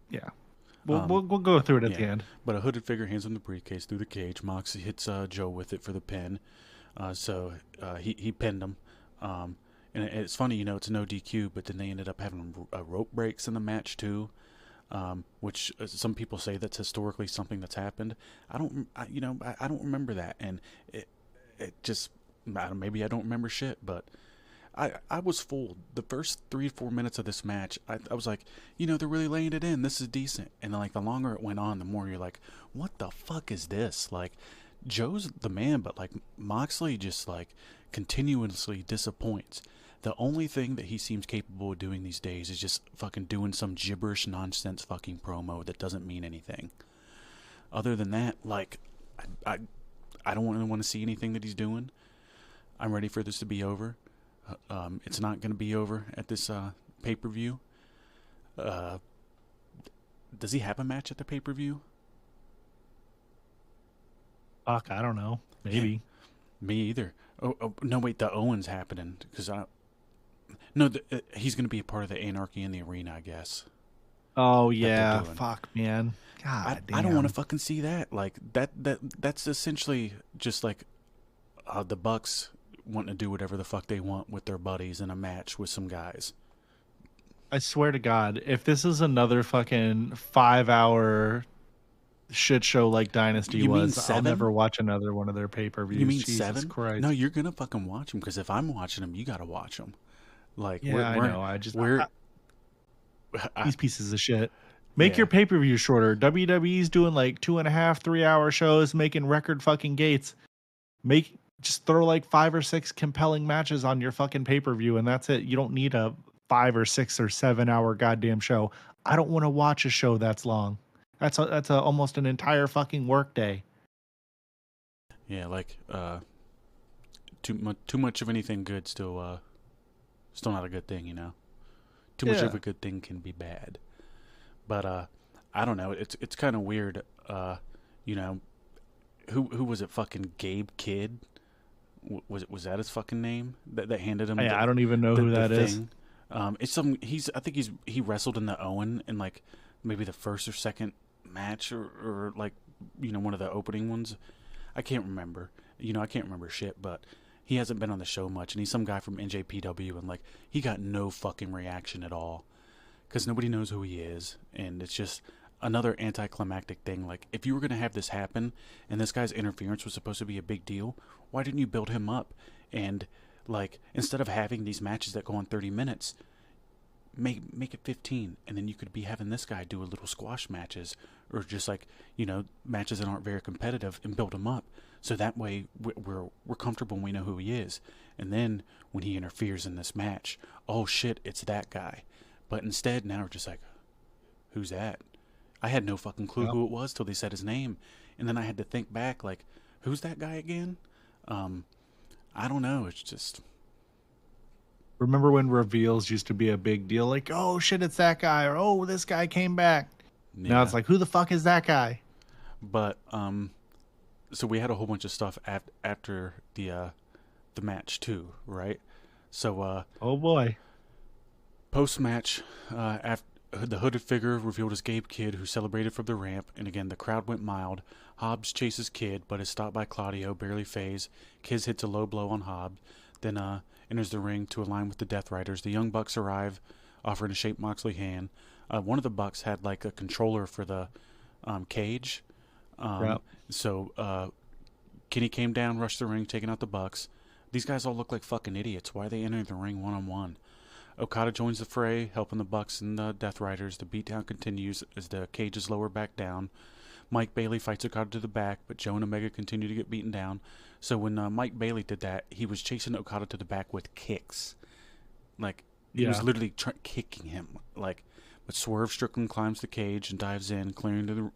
Yeah, we'll go through it at the end.
But a hooded figure hands him the briefcase through the cage. Mox hits Joe with it for the pin. So he pinned him. And it's funny, it's no DQ, but then they ended up having rope breaks in the match too. Which some people say that's historically something that's happened. I don't remember that, and it just, maybe I don't remember shit, but I was fooled. The first 3-4 minutes of this match, I was like, they're really laying it in. This is decent. And then, like, the longer it went on, the more you're like, what the fuck is this? Like, Joe's the man, but, like, Moxley just, like, continuously disappoints. The only thing that he seems capable of doing these days is just fucking doing some gibberish nonsense fucking promo that doesn't mean anything. Other than that, like, I don't really want to see anything that he's doing. I'm ready for this to be over. It's not going to be over at this pay-per-view. Does he have a match at the pay-per-view?
Fuck, I don't know. Maybe.
Yeah, me either. Oh, no, wait, the Owens happening. Because he's going to be a part of the Anarchy in the Arena, I guess.
Oh, yeah. Fuck, man. God damn.
I don't want to fucking see that. Like, that's essentially just like the Bucks wanting to do whatever the fuck they want with their buddies in a match with some guys.
I swear to God, if this is another fucking 5-hour shit show like Dynasty was, I'll never watch another one of their pay-per-views.
You mean
Jesus
7?
Christ.
No, you're going to fucking watch them, because if I'm watching them, you got to watch them. Like,
yeah, I know. These pieces of shit. Make your pay-per-view shorter. WWE's doing like 2.5, 3-hour shows, making record fucking gates. Just throw like 5 or 6 compelling matches on your fucking pay-per-view, and that's it. You don't need a 5 or 6 or 7-hour goddamn show. I don't want to watch a show that's long. That's almost an entire fucking work day.
Yeah, like too much of anything good still not a good thing, you know. Too much of a good thing can be bad. But I don't know. It's kind of weird. You know, who was it? Fucking Gabe Kidd. Was that his fucking name? That handed him.
I don't even know who that is.
It's some. I think he wrestled in the Owen in like maybe the first or second match or like, you know, one of the opening ones. I can't remember. You know, I can't remember shit, but he hasn't been on the show much, and he's some guy from NJPW, and like he got no fucking reaction at all because nobody knows who he is, and it's just another anticlimactic thing. Like, if you were gonna have this happen, and this guy's interference was supposed to be a big deal, why didn't you build him up? And like, instead of having these matches that go on 30 minutes, make it 15, and then you could be having this guy do a little squash matches, or just like, you know, matches that aren't very competitive, and build him up. So that way we're comfortable and we know who he is. And then when he interferes in this match, oh shit, it's that guy. But instead now we're just like, who's that? I had no fucking clue who it was till they said his name. And then I had to think back, like, who's that guy again? I don't know. It's just...
Remember when reveals used to be a big deal? Like, oh shit, it's that guy. Or, oh, this guy came back. Yeah. Now it's like, who the fuck is that guy?
But, so we had a whole bunch of stuff after the match too, right? So
oh boy.
Post match, after the hooded figure revealed as Gabe Kidd, who celebrated from the ramp, and again the crowd went mild. Hobbs chases Kidd, but is stopped by Claudio, barely phased. Kidd hits a low blow on Hobbs, then enters the ring to align with the Death Riders. The Young Bucks arrive, offering to shake Moxley hand. One of the Bucks had like a controller for the cage. So Kenny came down, rushed the ring, taking out the Bucks. These guys all look like fucking idiots. Why are they entering the ring one-on-one? Okada joins the fray, helping the Bucks and the Death Riders. The beatdown continues as the cage is lowered back down. Mike Bailey fights Okada to the back, but Joe and Omega continue to get beaten down. So when Mike Bailey did that, he was chasing Okada to the back with kicks. Like, he was literally kicking him. Like, but Swerve Strickland climbs the cage and dives in, clearing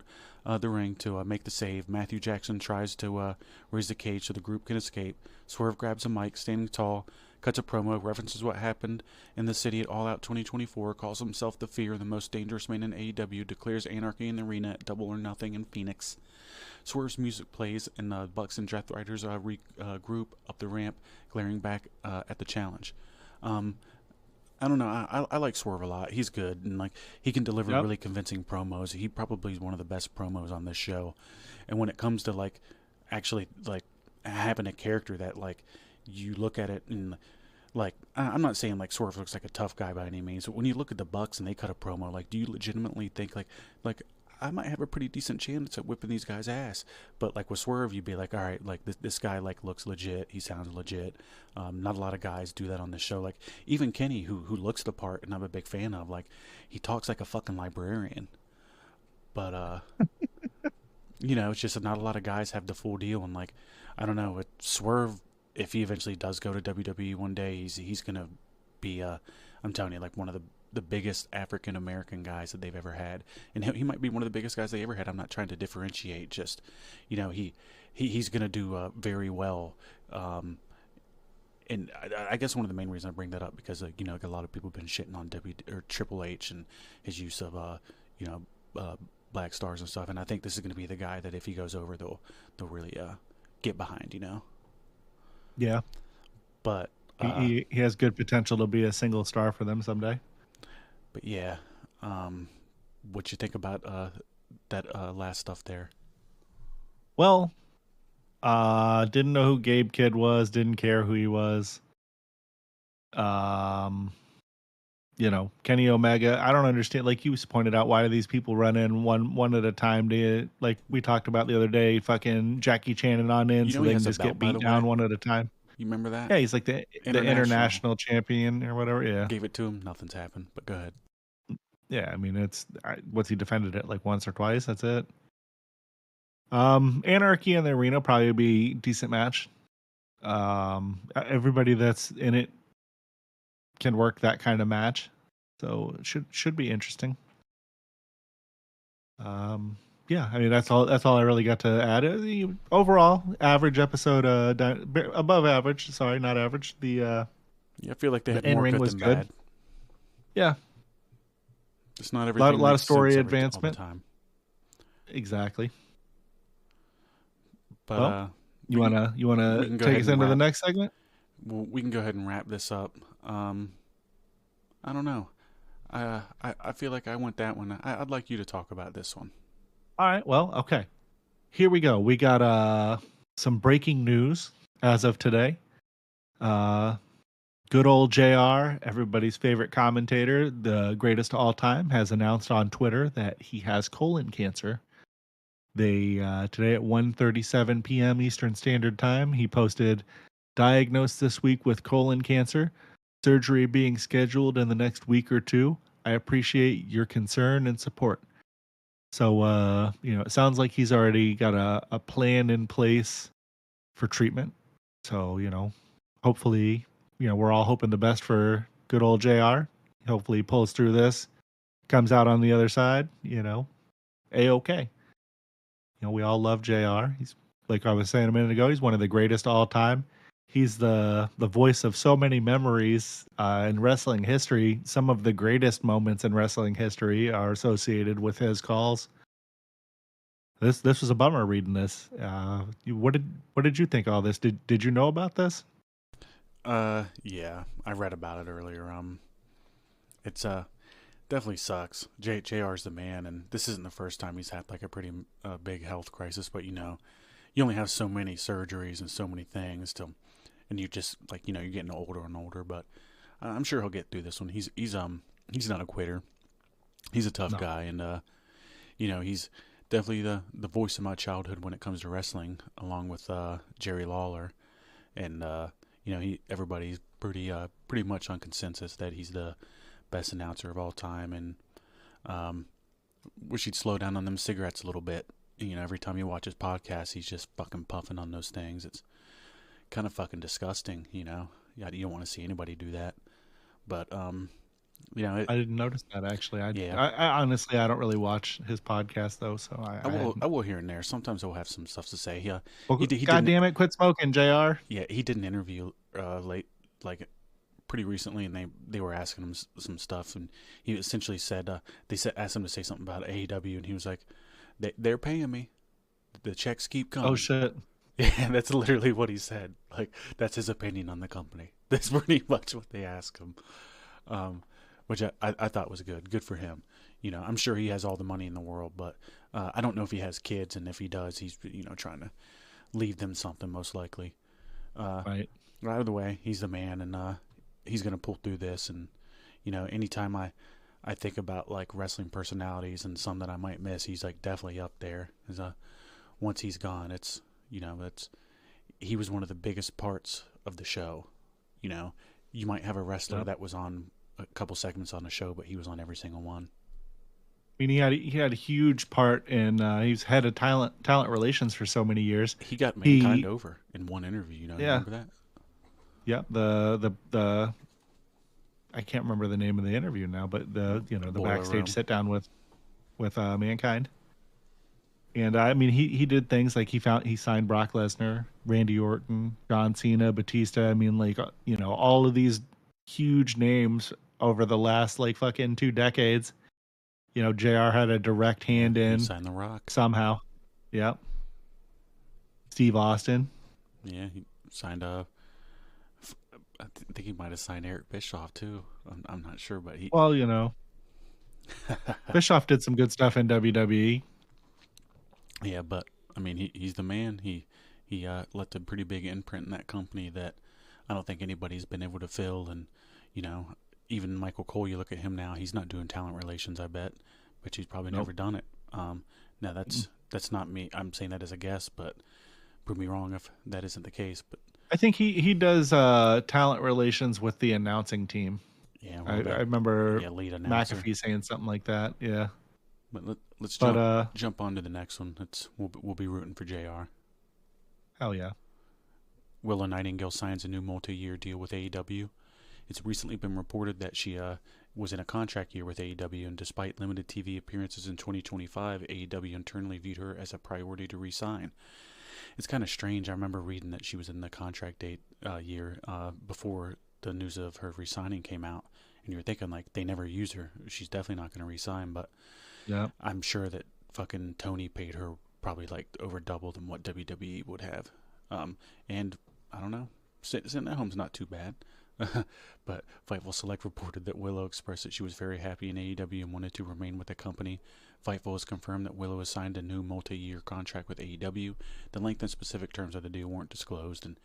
the ring to make the save. Matthew Jackson tries to raise the cage so the group can escape. Swerve grabs a mic, standing tall, cuts a promo, references what happened in the city at All Out 2024, calls himself the Fear, the most dangerous man in AEW, declares anarchy in the arena at Double or Nothing in Phoenix. Swerve's music plays, and the Bucks and Death Riders regroup up the ramp, glaring back at the challenge. I don't know. I like Swerve a lot. He's good, and like he can deliver really convincing promos. He probably is one of the best promos on this show. And when it comes to like actually like having a character that like you look at it and like, I'm not saying like Swerve looks like a tough guy by any means, but when you look at the Bucks and they cut a promo, like, do you legitimately think like I might have a pretty decent chance at whipping these guys' ass? But like with Swerve, you'd be like, all right, like this guy like looks legit. He sounds legit. Not a lot of guys do that on this show. Like even Kenny, who looks the part, and I'm a big fan of. Like he talks like a fucking librarian. But you know, it's just not a lot of guys have the full deal. And like, I don't know, with Swerve, if he eventually does go to WWE one day, he's gonna be I'm telling you, like one of the biggest African American guys that they've ever had, and he might be one of the biggest guys they ever had. I'm not trying to differentiate, just, you know, he's gonna do very well. And I guess one of the main reasons I bring that up because you know, like a lot of people have been shitting on Triple H and his use of you know, black stars and stuff, and I think this is gonna be the guy that if he goes over, they'll really get behind, you know.
Yeah,
but
he has good potential to be a single star for them someday.
But yeah, what you think about that last stuff there?
Well, didn't know who Gabe Kidd was, didn't care who he was. You know, Kenny Omega, I don't understand. Like you pointed out, why do these people run in one at a time? Like we talked about the other day, fucking Jackie Chan and on in, you know, so they can just get beat down one at a time.
You remember that?
Yeah, he's like the international champion or whatever. Yeah,
gave it to him. Nothing's happened. But go ahead.
Yeah, I mean, what's he defended it like once or twice? That's it. Anarchy in the arena probably be a decent match. Everybody that's in it can work that kind of match, so it should be interesting. Yeah, I mean that's all I really got to add. The overall average episode, above average. Sorry, not average.
Yeah, I feel like they had
in
more
ring
good
was
than
good.
bad.
Yeah,
It's not everything.
A lot of story
all
advancement.
the time.
Exactly.
But
well, you wanna take us into the next segment?
Well, we can go ahead and wrap this up. I don't know. I feel like I went that one. I'd like you to talk about this one.
All right. Well, okay. Here we go. We got some breaking news as of today. Good old JR, everybody's favorite commentator, the greatest of all time, has announced on Twitter that he has colon cancer. They today at 1:37 p.m. Eastern Standard Time, he posted, "Diagnosed this week with colon cancer. Surgery being scheduled in the next week or two. I appreciate your concern and support." So, it sounds like he's already got a plan in place for treatment. So, hopefully, we're all hoping the best for good old JR. Hopefully he pulls through this, comes out on the other side, A-okay. We all love JR. He's, like I was saying a minute ago, he's one of the greatest of all time. He's the voice of so many memories in wrestling history. Some of the greatest moments in wrestling history are associated with his calls. This was a bummer reading this. What did you think of all this? Did you know about this?
Yeah, I read about it earlier. It's definitely sucks. JR's the man, and this isn't the first time he's had like a pretty big health crisis. But you only have so many surgeries and so many things and you just you're getting older and older. But I'm sure he'll get through this one. He's not a quitter. He's a tough guy, and he's definitely the voice of my childhood when it comes to wrestling, along with Jerry Lawler, and everybody's pretty much on consensus that he's the best announcer of all time, and wish he'd slow down on them cigarettes a little bit. Every time you watch his podcast, he's just fucking puffing on those things. It's kind of fucking disgusting. You don't want to see anybody do that. But I
didn't notice that actually. I honestly I don't really watch his podcast though, so
I will here and there. Sometimes he'll have some stuff to say. Yeah,
well, God damn it, quit smoking, JR.
Yeah, he did an interview pretty recently, and they were asking him some stuff, and he essentially said asked him to say something about AEW, and he was like, "They're paying me. The checks keep coming."
Oh shit.
Yeah, that's literally what he said. Like, that's his opinion on the company. That's pretty much what they asked him. Which I thought was good for him. I'm sure he has all the money in the world, but I don't know if he has kids, and if he does, he's trying to leave them something most likely.
Right.
Right out of the way, he's the man, and he's gonna pull through this. And anytime I think about like wrestling personalities and some that I might miss, he's like definitely up there. Once he's gone, he was one of the biggest parts of the show. You might have a wrestler that was on a couple segments on the show, but he was on every single one.
I mean, he had a huge part in. He was head of talent relations for so many years.
He got Mankind over in one interview.
Yeah.
Remember that?
Yeah. The I can't remember the name of the interview now, but the backstage sit down with Mankind. And I mean, he did things like he signed Brock Lesnar, Randy Orton, John Cena, Batista. I mean, all of these huge names over the last fucking 2 decades. JR had a direct hand in.
He signed The Rock
somehow. Yep. Steve Austin.
Yeah, he signed I think he might have signed Eric Bischoff too. I'm not sure, but he.
Well, Bischoff did some good stuff in WWE.
Yeah, but I mean, he's the man. He left a pretty big imprint in that company that I don't think anybody's been able to fill. And even Michael Cole, you look at him now, he's not doing talent relations, I bet, but he's probably never done it. Now that's not me. I'm saying that as a guess, but prove me wrong if that isn't the case. But
I think he does talent relations with the announcing team.
Yeah,
I remember
lead announcer.
McAfee saying something like that. Yeah.
But let's
But
jump on to the next one. We'll be rooting for JR.
hell yeah.
Willow Nightingale signs a new multi-year deal with AEW. It's recently been reported that she was in a contract year with AEW, and despite limited TV appearances in 2025, AEW internally viewed her as a priority to re-sign. It's kind of strange. I remember reading that she was in the contract date year before the news of her re-signing came out, and you're thinking, like, they never use her. She's definitely not going to re-sign, but
Yeah.
I'm sure that fucking Tony paid her probably like over double than what WWE would have. And I don't know, sitting at home's not too bad. But Fightful Select reported that Willow expressed that she was very happy in AEW and wanted to remain with the company. Fightful has confirmed that Willow has signed a new multi-year contract with AEW. The length and specific terms of the deal weren't disclosed, and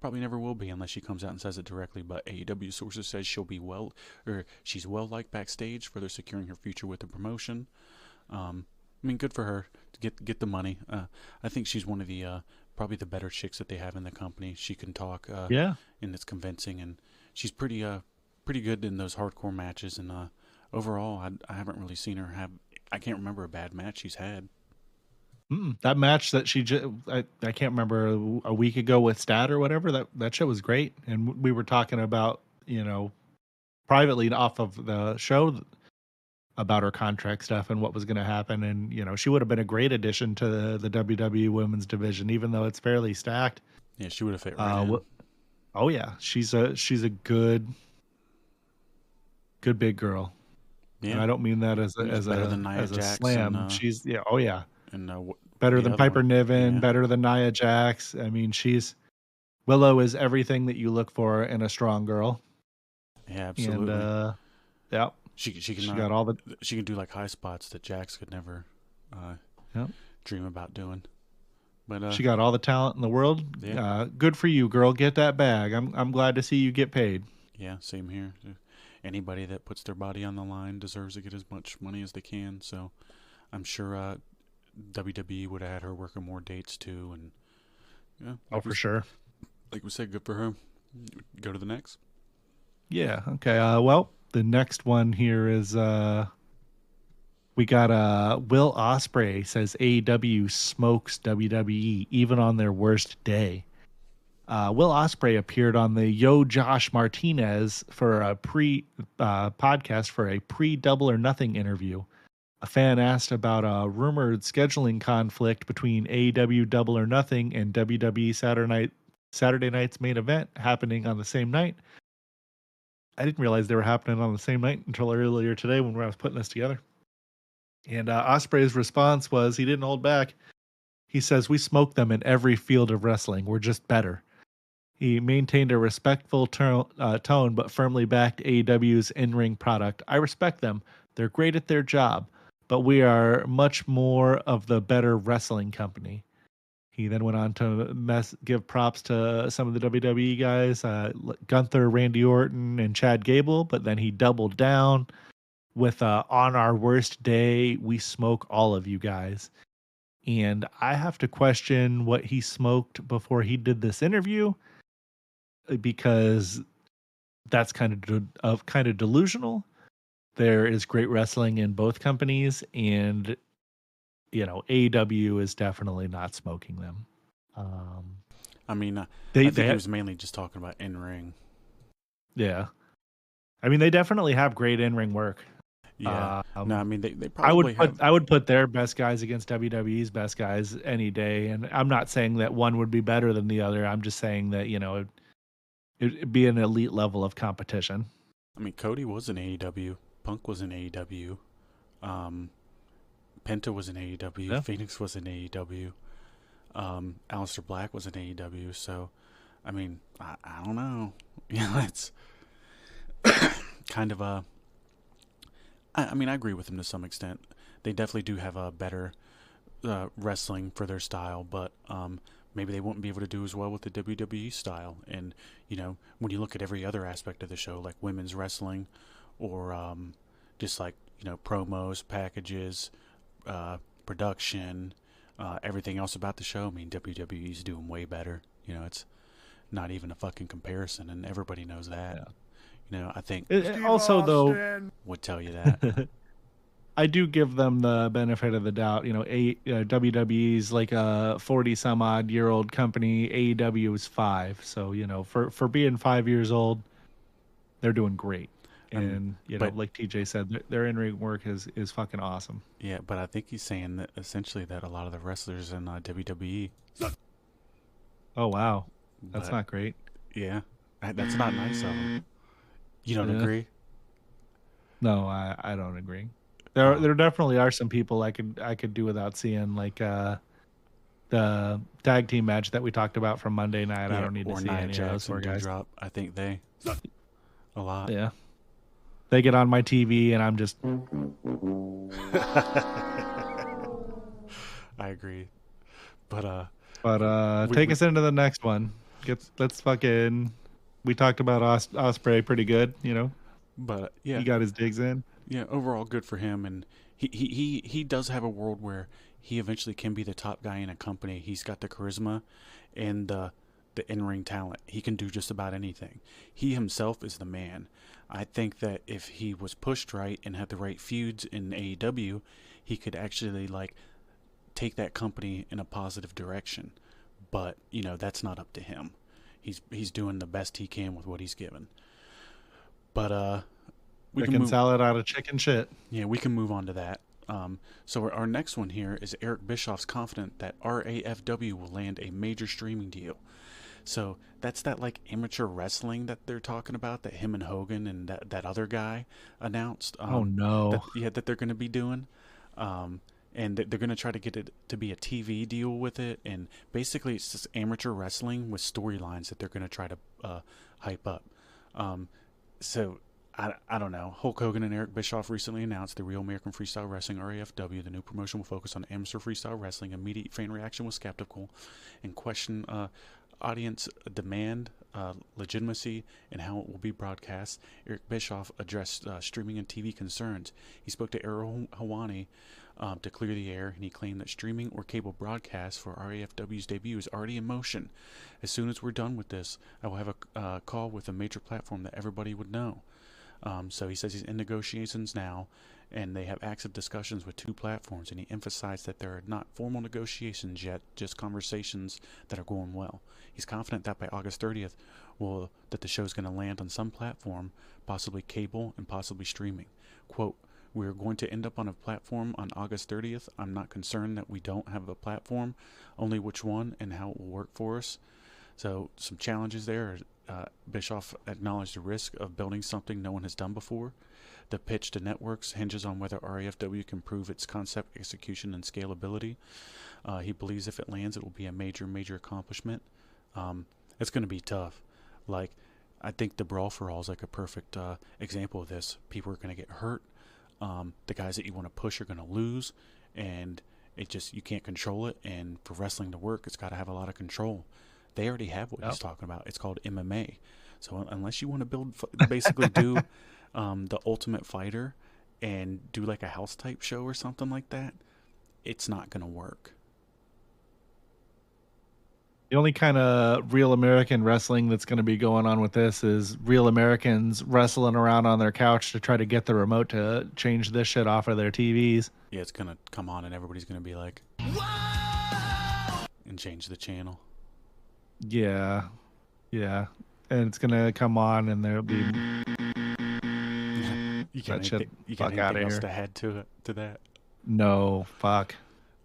probably never will be unless she comes out and says it directly. But AEW sources says she's well liked backstage, further securing her future with the promotion. I mean, good for her to get the money. I think she's one of the probably the better chicks that they have in the company. She can talk,
Yeah.
and it's convincing, and she's pretty good in those hardcore matches. And overall, I haven't really seen her have. I can't remember a bad match she's had.
That match that I can't remember a week ago with Stat or whatever, that show was great. And we were talking about, privately off of the show about her contract stuff and what was going to happen. And, she would have been a great addition to the WWE women's division, even though it's fairly stacked.
Yeah, she would have fit right in.
Oh yeah. She's a good big girl.
Yeah.
And I don't mean that as a slam.
And,
she's oh yeah.
And
better than Piper Niven,
yeah.
better than Nia Jax. I mean, Willow is everything that you look for in a strong girl.
Yeah, absolutely.
And yeah,
she can do like high spots that Jax could never dream about doing. But
she got all the talent in the world.
Yeah.
Good for you, girl. Get that bag. I'm glad to see you get paid.
Yeah, same here. Anybody that puts their body on the line deserves to get as much money as they can. So I'm sure WWE would have had her working more dates too. And yeah,
for sure.
Like we said, good for her. Go to the next.
Yeah. Okay. Well, the next one here is we got Will Ospreay says AEW smokes WWE even on their worst day. Will Ospreay appeared on the Yo Josh Martinez for a podcast for a pre-Double or Nothing interview. A fan asked about a rumored scheduling conflict between AEW Double or Nothing and WWE Saturday night's main event happening on the same night. I didn't realize they were happening on the same night until earlier today when I was putting this together. And Ospreay's response was he didn't hold back. He says, "We smoke them in every field of wrestling. We're just better." He maintained a respectful tone, but firmly backed AEW's in-ring product. "I respect them. They're great at their job, but we are much more of the better wrestling company." He then went on to give props to some of the WWE guys, Gunther, Randy Orton, and Chad Gable, but then he doubled down with "On our worst day, we smoke all of you guys." And I have to question what he smoked before he did this interview, because that's kind of delusional. There is great wrestling in both companies, and AEW is definitely not smoking them.
I mean, I think he was mainly just talking about in-ring.
Yeah, I mean, they definitely have great in-ring work.
Yeah, no, I mean they probably
I would put their best guys against WWE's best guys any day, and I'm not saying that one would be better than the other. I'm just saying that it'd be an elite level of competition.
I mean, Cody was in AEW, Punk was in AEW, Penta was in AEW,
Yeah.
Phoenix was in AEW, Aleister Black was in AEW. So, I mean, I don't know. It's kind of a. I mean, I agree with him to some extent. They definitely do have a better wrestling for their style, but maybe they wouldn't be able to do as well with the WWE style. And, when you look at every other aspect of the show, like women's wrestling or just like, promos, packages, production, everything else about the show, I mean, WWE's doing way better. It's not even a fucking comparison, and everybody knows that. I think
Also, though,
would tell you that.
I do give them the benefit of the doubt. WWE's like a 40 some odd year old company. AEW is 5. So, for being 5 years old, they're doing great. And,
but,
like TJ said, their in-ring work is fucking awesome.
Yeah, but I think he's saying that essentially that a lot of the wrestlers in WWE.
Oh, wow. That's not great.
Yeah, that's not nice of him. You don't agree?
No, I don't agree. There definitely are some people I could do without seeing, like the tag team match that we talked about from Monday night. I don't need to see any of those four guys.
Drop. I think they a lot.
Yeah, they get on my TV and I'm just.
I agree, but
take us into the next one. Let's fucking. We talked about Ospreay pretty good,
But yeah,
he got his digs in.
Yeah, overall good for him, and he does have a world where he eventually can be the top guy in a company. He's got the charisma and the in-ring talent. He can do just about anything. He himself is the man. I think that if he was pushed right and had the right feuds in AEW, he could actually take that company in a positive direction. But that's not up to him. He's doing the best he can with what he's given. But we can
salad out of chicken shit.
Yeah, we can move on to that. So our next one here is Eric Bischoff's confident that RAFW will land a major streaming deal. So that's that amateur wrestling that they're talking about, that him and Hogan and that other guy announced.
Oh no!
That they're going to be doing. And they're going to try to get it to be a TV deal with it. And basically it's just amateur wrestling with storylines that they're going to try to hype up. So I don't know. Hulk Hogan and Eric Bischoff recently announced the Real American Freestyle Wrestling, RAFW. The new promotion will focus on amateur freestyle wrestling. Immediate fan reaction was skeptical and questioned audience demand, legitimacy, and how it will be broadcast. Eric Bischoff addressed streaming and TV concerns. He spoke to Errol Hawani to clear the air, and he claimed that streaming or cable broadcast for RAFW's debut is already in motion. As soon as we're done with this, I will have a call with a major platform that everybody would know. So he says he's in negotiations now, and they have active discussions with 2 platforms, and he emphasized that there are not formal negotiations yet, just conversations that are going well. He's confident that by August 30th, that the show is going to land on some platform, possibly cable and possibly streaming. Quote, "We're going to end up on a platform on August 30th. I'm not concerned that we don't have a platform, only which one and how it will work for us." So some challenges there. Bischoff acknowledged the risk of building something no one has done before. The pitch to networks hinges on whether RAFW can prove its concept, execution, and scalability. He believes if it lands, it will be a major, major accomplishment. It's going to be tough. I think the Brawl for All is a perfect example of this. People are going to get hurt. The guys that you want to push are going to lose, and you can't control it. And for wrestling to work, it's got to have a lot of control. They already have what he's talking about. It's called MMA. So unless you want to basically do the Ultimate Fighter and do a house type show or something like that, it's not going to work.
The only kind of real American wrestling that's going to be going on with this is real Americans wrestling around on their couch to try to get the remote to change this shit off of their TVs.
Yeah, it's going to come on and everybody's going to be like, "Whoa!" and change the channel.
Yeah. And it's going to come on and there'll be...
You got anything else to add to that?
No, fuck.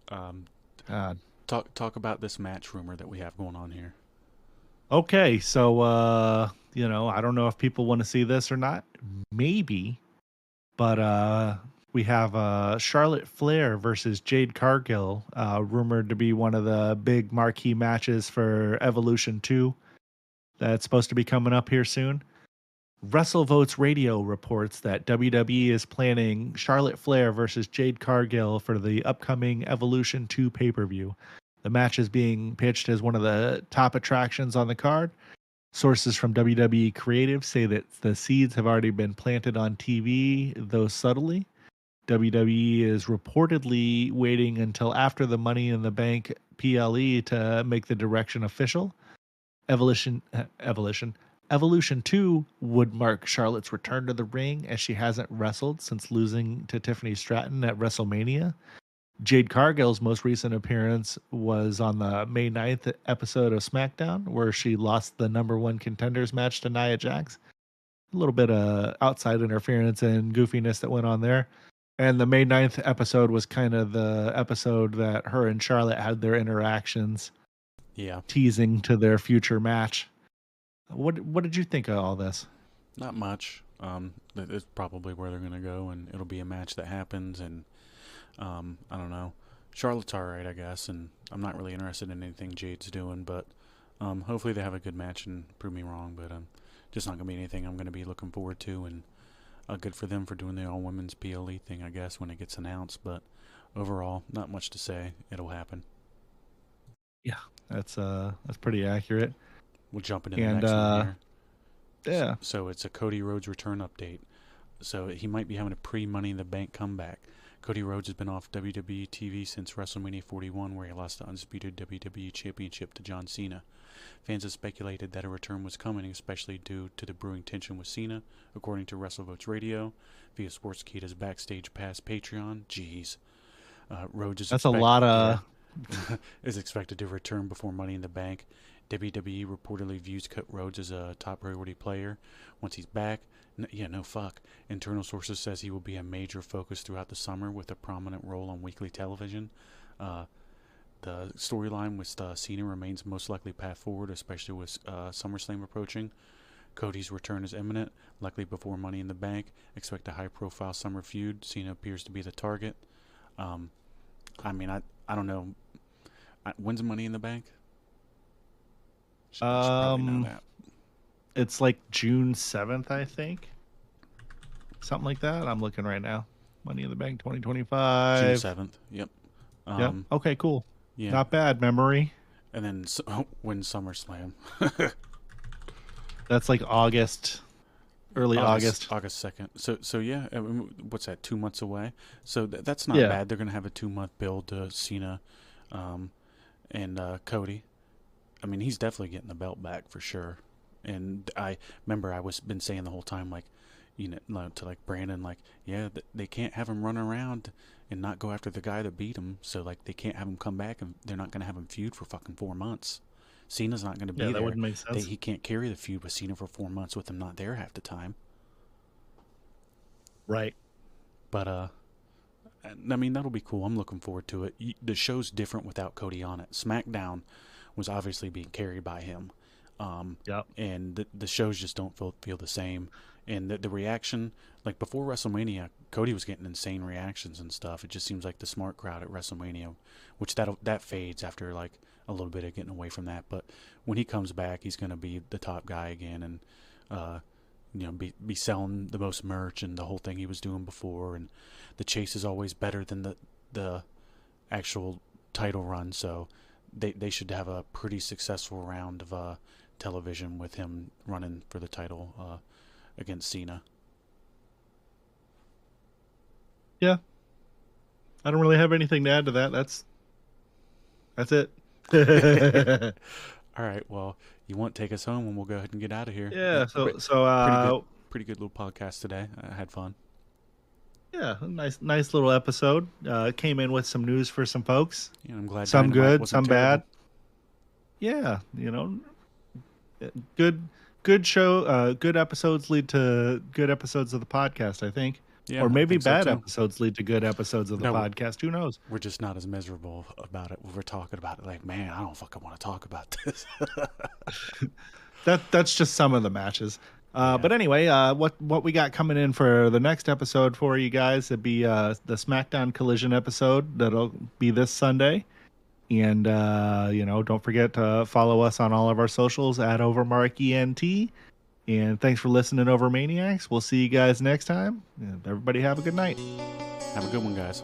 God.
Talk about this match rumor that we have going on here.
Okay, so I don't know if people want to see this or not. Maybe, but we have Charlotte Flair versus Jade Cargill, rumored to be one of the big marquee matches for Evolution 2. That's supposed to be coming up here soon. WrestleVotes Radio reports that WWE is planning Charlotte Flair versus Jade Cargill for the upcoming Evolution 2 pay-per-view. The match is being pitched as one of the top attractions on the card. Sources from WWE Creative say that the seeds have already been planted on TV, though subtly. WWE is reportedly waiting until after the Money in the Bank PLE to make the direction official. Evolution Evolution 2 would mark Charlotte's return to the ring, as she hasn't wrestled since losing to Tiffany Stratton at WrestleMania. Jade Cargill's most recent appearance was on the May 9th episode of SmackDown, where she lost the number 1 contenders match to Nia Jax. A little bit of outside interference and goofiness that went on there. And the May 9th episode was kind of the episode that her and Charlotte had their interactions, teasing to their future match. What did you think of all this?
Not much. It's probably where they're going to go, and it'll be a match that happens, and I don't know. Charlotte's all right, I guess, and I'm not really interested in anything Jade's doing, but hopefully they have a good match and prove me wrong, but just not going to be anything I'm going to be looking forward to, and good for them for doing the all-women's PLE thing, I guess, when it gets announced, but overall, not much to say. It'll happen.
Yeah, that's pretty accurate.
We'll jump into the next one here.
Yeah.
So it's a Cody Rhodes return update. So he might be having a pre-Money in the Bank comeback. Cody Rhodes has been off WWE TV since WrestleMania 41, where he lost the undisputed WWE Championship to John Cena. Fans have speculated that a return was coming, especially due to the brewing tension with Cena, according to WrestleVotes Radio, via Sportskeeda's Backstage Pass Patreon. Jeez. Rhodes is is expected to return before Money in the Bank. WWE reportedly views Rhodes as a top priority player once he's back. No fuck. Internal sources says he will be a major focus throughout the summer with a prominent role on weekly television. The storyline with Cena remains most likely path forward, especially with SummerSlam approaching. Cody's return is imminent, likely before Money in the Bank. Expect a high-profile summer feud. Cena appears to be the target. I don't know. When's Money in the Bank? Should probably know that.
It's like June 7th, I think. Something like that. I'm looking right now. Money in the Bank 2025.
June 7th. Yep.
Yep. Okay, cool.
Yeah.
Not bad memory.
And then when's SummerSlam?
That's like August. Early August.
August 2nd. So yeah, what's that, 2 months away? So that's not bad. They're going to have a 2-month build to Cena and Cody. I mean, he's definitely getting the belt back for sure. And I remember been saying the whole time, like, to like Brandon, like, they can't have him run around and not go after the guy that beat him. So like, they can't have him come back, and they're not going to have him feud for fucking 4 months. Cena's not going to be there.
That wouldn't make sense.
He can't carry the feud with Cena for 4 months with him not there half the time.
Right.
But I mean, that'll be cool. I'm looking forward to it. The show's different without Cody on it. SmackDown was obviously being carried by him. And the shows just don't feel the same. And the reaction, like before WrestleMania, Cody was getting insane reactions and stuff. It just seems like the smart crowd at WrestleMania, which that fades after like a little bit of getting away from that. But when he comes back, he's going to be the top guy again, and be selling the most merch and the whole thing he was doing before. And the chase is always better than the actual title run. So they should have a pretty successful round of television with him running for the title against Cena.
Yeah. I don't really have anything to add to that. That's it.
All right. Well, you won't take us home, and we'll go ahead and get out of here.
Yeah.
Pretty good little podcast today. I had fun.
Yeah, nice little episode. Came in with some news for some folks.
Yeah, I'm glad.
Some
Dynamite
good, some
terrible.
bad. Yeah, good show. Good episodes lead to good episodes of the podcast, I think.
Yeah,
or maybe bad
so
episodes lead to good episodes of the podcast. Who knows?
We're just not as miserable about it when we're talking about it. Like, man, I don't fucking want to talk about this.
That's just some of the matches. But anyway, what we got coming in for the next episode for you guys? It'd be the SmackDown Collision episode that'll be this Sunday. And don't forget to follow us on all of our socials at OverMark ENT. And thanks for listening, Overmaniacs. We'll see you guys next time. Everybody have a good night.
Have a good one, guys.